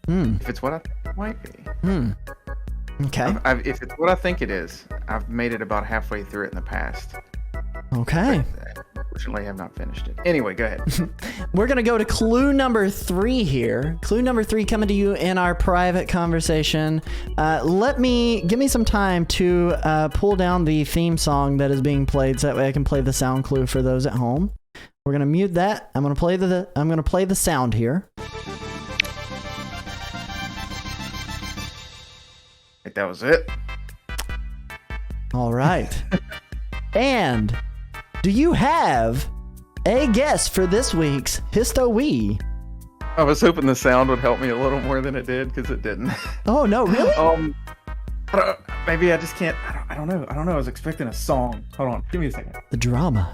Speaker 2: If it's what I think it might be.
Speaker 1: Okay.
Speaker 2: If it's what I think it is, I've made it about halfway through it in the past.
Speaker 1: Okay.
Speaker 2: Unfortunately, I have not finished it. Anyway, go ahead.
Speaker 1: We're going to go to clue number 3 here. Clue number 3 coming to you in our private conversation. Give me some time to pull down the theme song that is being played so that way I can play the sound clue for those at home. We're going to mute that. I'm going to play the sound here.
Speaker 2: That was it.
Speaker 1: All right. And do you have a guess for this week's Histowii?
Speaker 2: I was hoping the sound would help me a little more than it did, because it didn't.
Speaker 1: Oh, no, really?
Speaker 3: Maybe I just can't. I don't know. I was expecting a song. Hold on. Give me a second.
Speaker 1: The drama.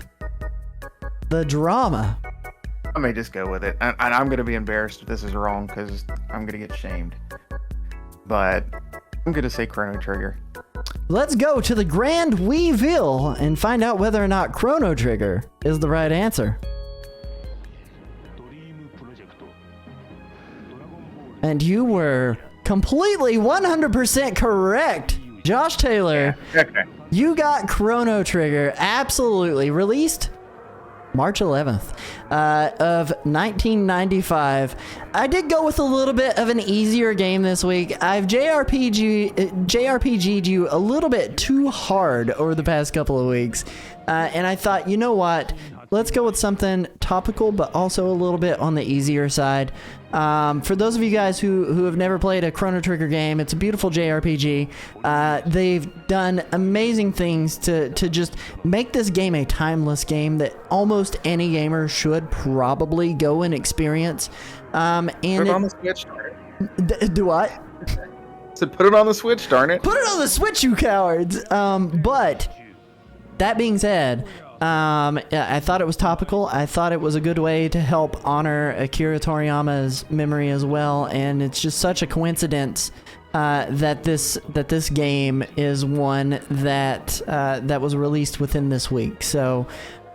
Speaker 2: I may just go with it. And I'm going to be embarrassed if this is wrong, because I'm going to get shamed. But I'm going to say Chrono Trigger.
Speaker 1: Let's go to the Grand Weeville and find out whether or not Chrono Trigger is the right answer. And you were completely 100% correct. Josh Taylor,
Speaker 2: Okay.
Speaker 1: you got Chrono Trigger. Absolutely. Released March 11th of 1995. I did go with a little bit of an easier game this week. I've JRPG'd you a little bit too hard over the past couple of weeks. And I thought, you know what? Let's go with something topical, but also a little bit on the easier side. For those of you guys who have never played a Chrono Trigger game, it's a beautiful JRPG. They've done amazing things to just make this game a timeless game that almost any gamer should probably go and experience. And
Speaker 2: Put it on the Switch, darn it.
Speaker 1: Do what?
Speaker 2: So put it on the Switch, darn it.
Speaker 1: Put it on the Switch, you cowards! But that being said, I thought it was topical. I thought it was a good way to help honor Akira Toriyama's memory as well, and it's just such a coincidence that this game is one that was released within this week. So,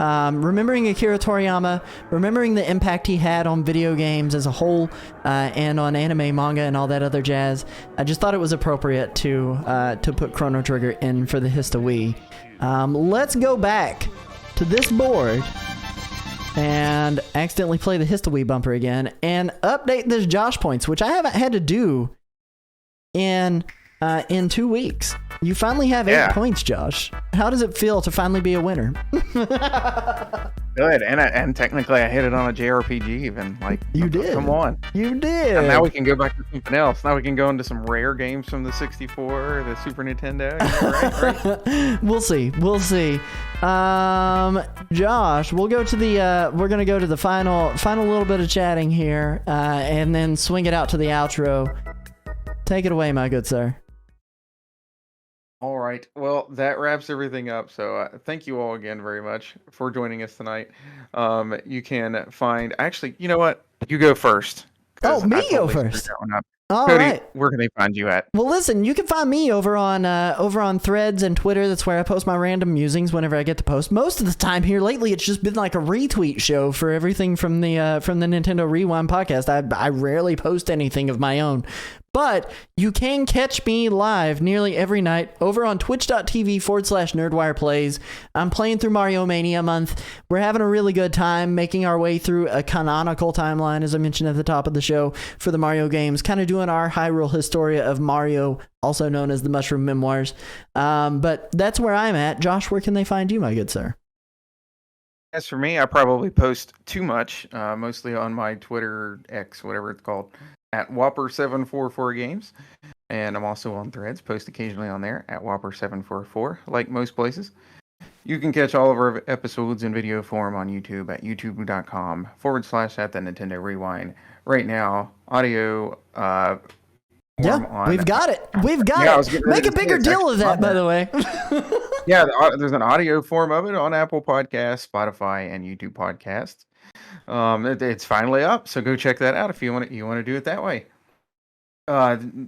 Speaker 1: remembering Akira Toriyama, remembering the impact he had on video games as a whole, and on anime, manga, and all that other jazz, I just thought it was appropriate to put Chrono Trigger in for the Histowii. Let's go back to this board and accidentally play the Histowii bumper again and update this Josh points, which I haven't had to do in 2 weeks. You finally have 8 points, Josh. How does it feel to finally be a winner?
Speaker 2: Good, and technically I hit it on a JRPG even. Like,
Speaker 1: you did.
Speaker 2: Come on.
Speaker 1: You did.
Speaker 2: And now we can go back to something else. Now we can go into some rare games from the 64, the Super Nintendo. Right?
Speaker 1: We'll see. Josh, we're gonna go to the final little bit of chatting here, and then swing it out to the outro. Take it away, my good sir.
Speaker 2: All right. Well, that wraps everything up. So thank you all again very much for joining us tonight. You can find... Actually, you know what? You go first.
Speaker 1: Oh, me go first? All
Speaker 2: Cody,
Speaker 1: right.
Speaker 2: where can they find you at?
Speaker 1: Well, listen, you can find me over on Threads and Twitter. That's where I post my random musings whenever I get to post. Most of the time here lately, it's just been like a retweet show for everything from the Nintendo Rewind podcast. I rarely post anything of my own. But you can catch me live nearly every night over on twitch.tv/NerdWirePlays. I'm playing through Mario Mania month. We're having a really good time making our way through a canonical timeline, as I mentioned at the top of the show, for the Mario games, kind of doing our Hyrule Historia of Mario, also known as the Mushroom Memoirs. But that's where I'm at. Josh, where can they find you, my good sir?
Speaker 2: As for me, I probably post too much, mostly on my Twitter, X, whatever it's called, at Whopper744 Games. And I'm also on Threads, post occasionally on there at Whopper744, like most places. You can catch all of our episodes in video form on YouTube at youtube.com/at the Nintendo Rewind. Right now, audio.
Speaker 1: We've got it. We've got it. Make a bigger deal of that, by the way.
Speaker 2: Yeah, there's an audio form of it on Apple Podcasts, Spotify, and YouTube Podcasts. It's finally up, so go check that out if you want to do it that way.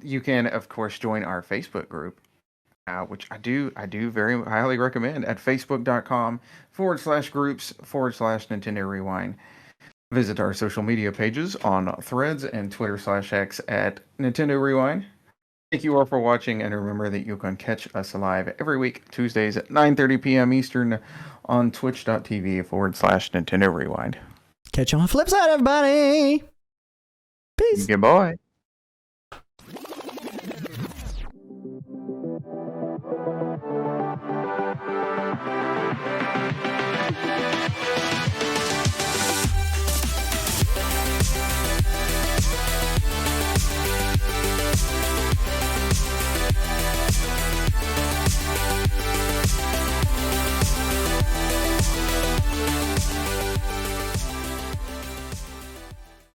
Speaker 2: You can, of course, join our Facebook group, which I do very highly recommend at facebook.com/groups/Nintendo Rewind. Visit our social media pages on Threads and Twitter/X at Nintendo Rewind. Thank you all for watching, and remember that you can catch us live every week, Tuesdays at 9:30 p.m. Eastern on twitch.tv/Nintendo Rewind.
Speaker 1: Catch you on the flip side, everybody. Peace.
Speaker 2: Goodbye.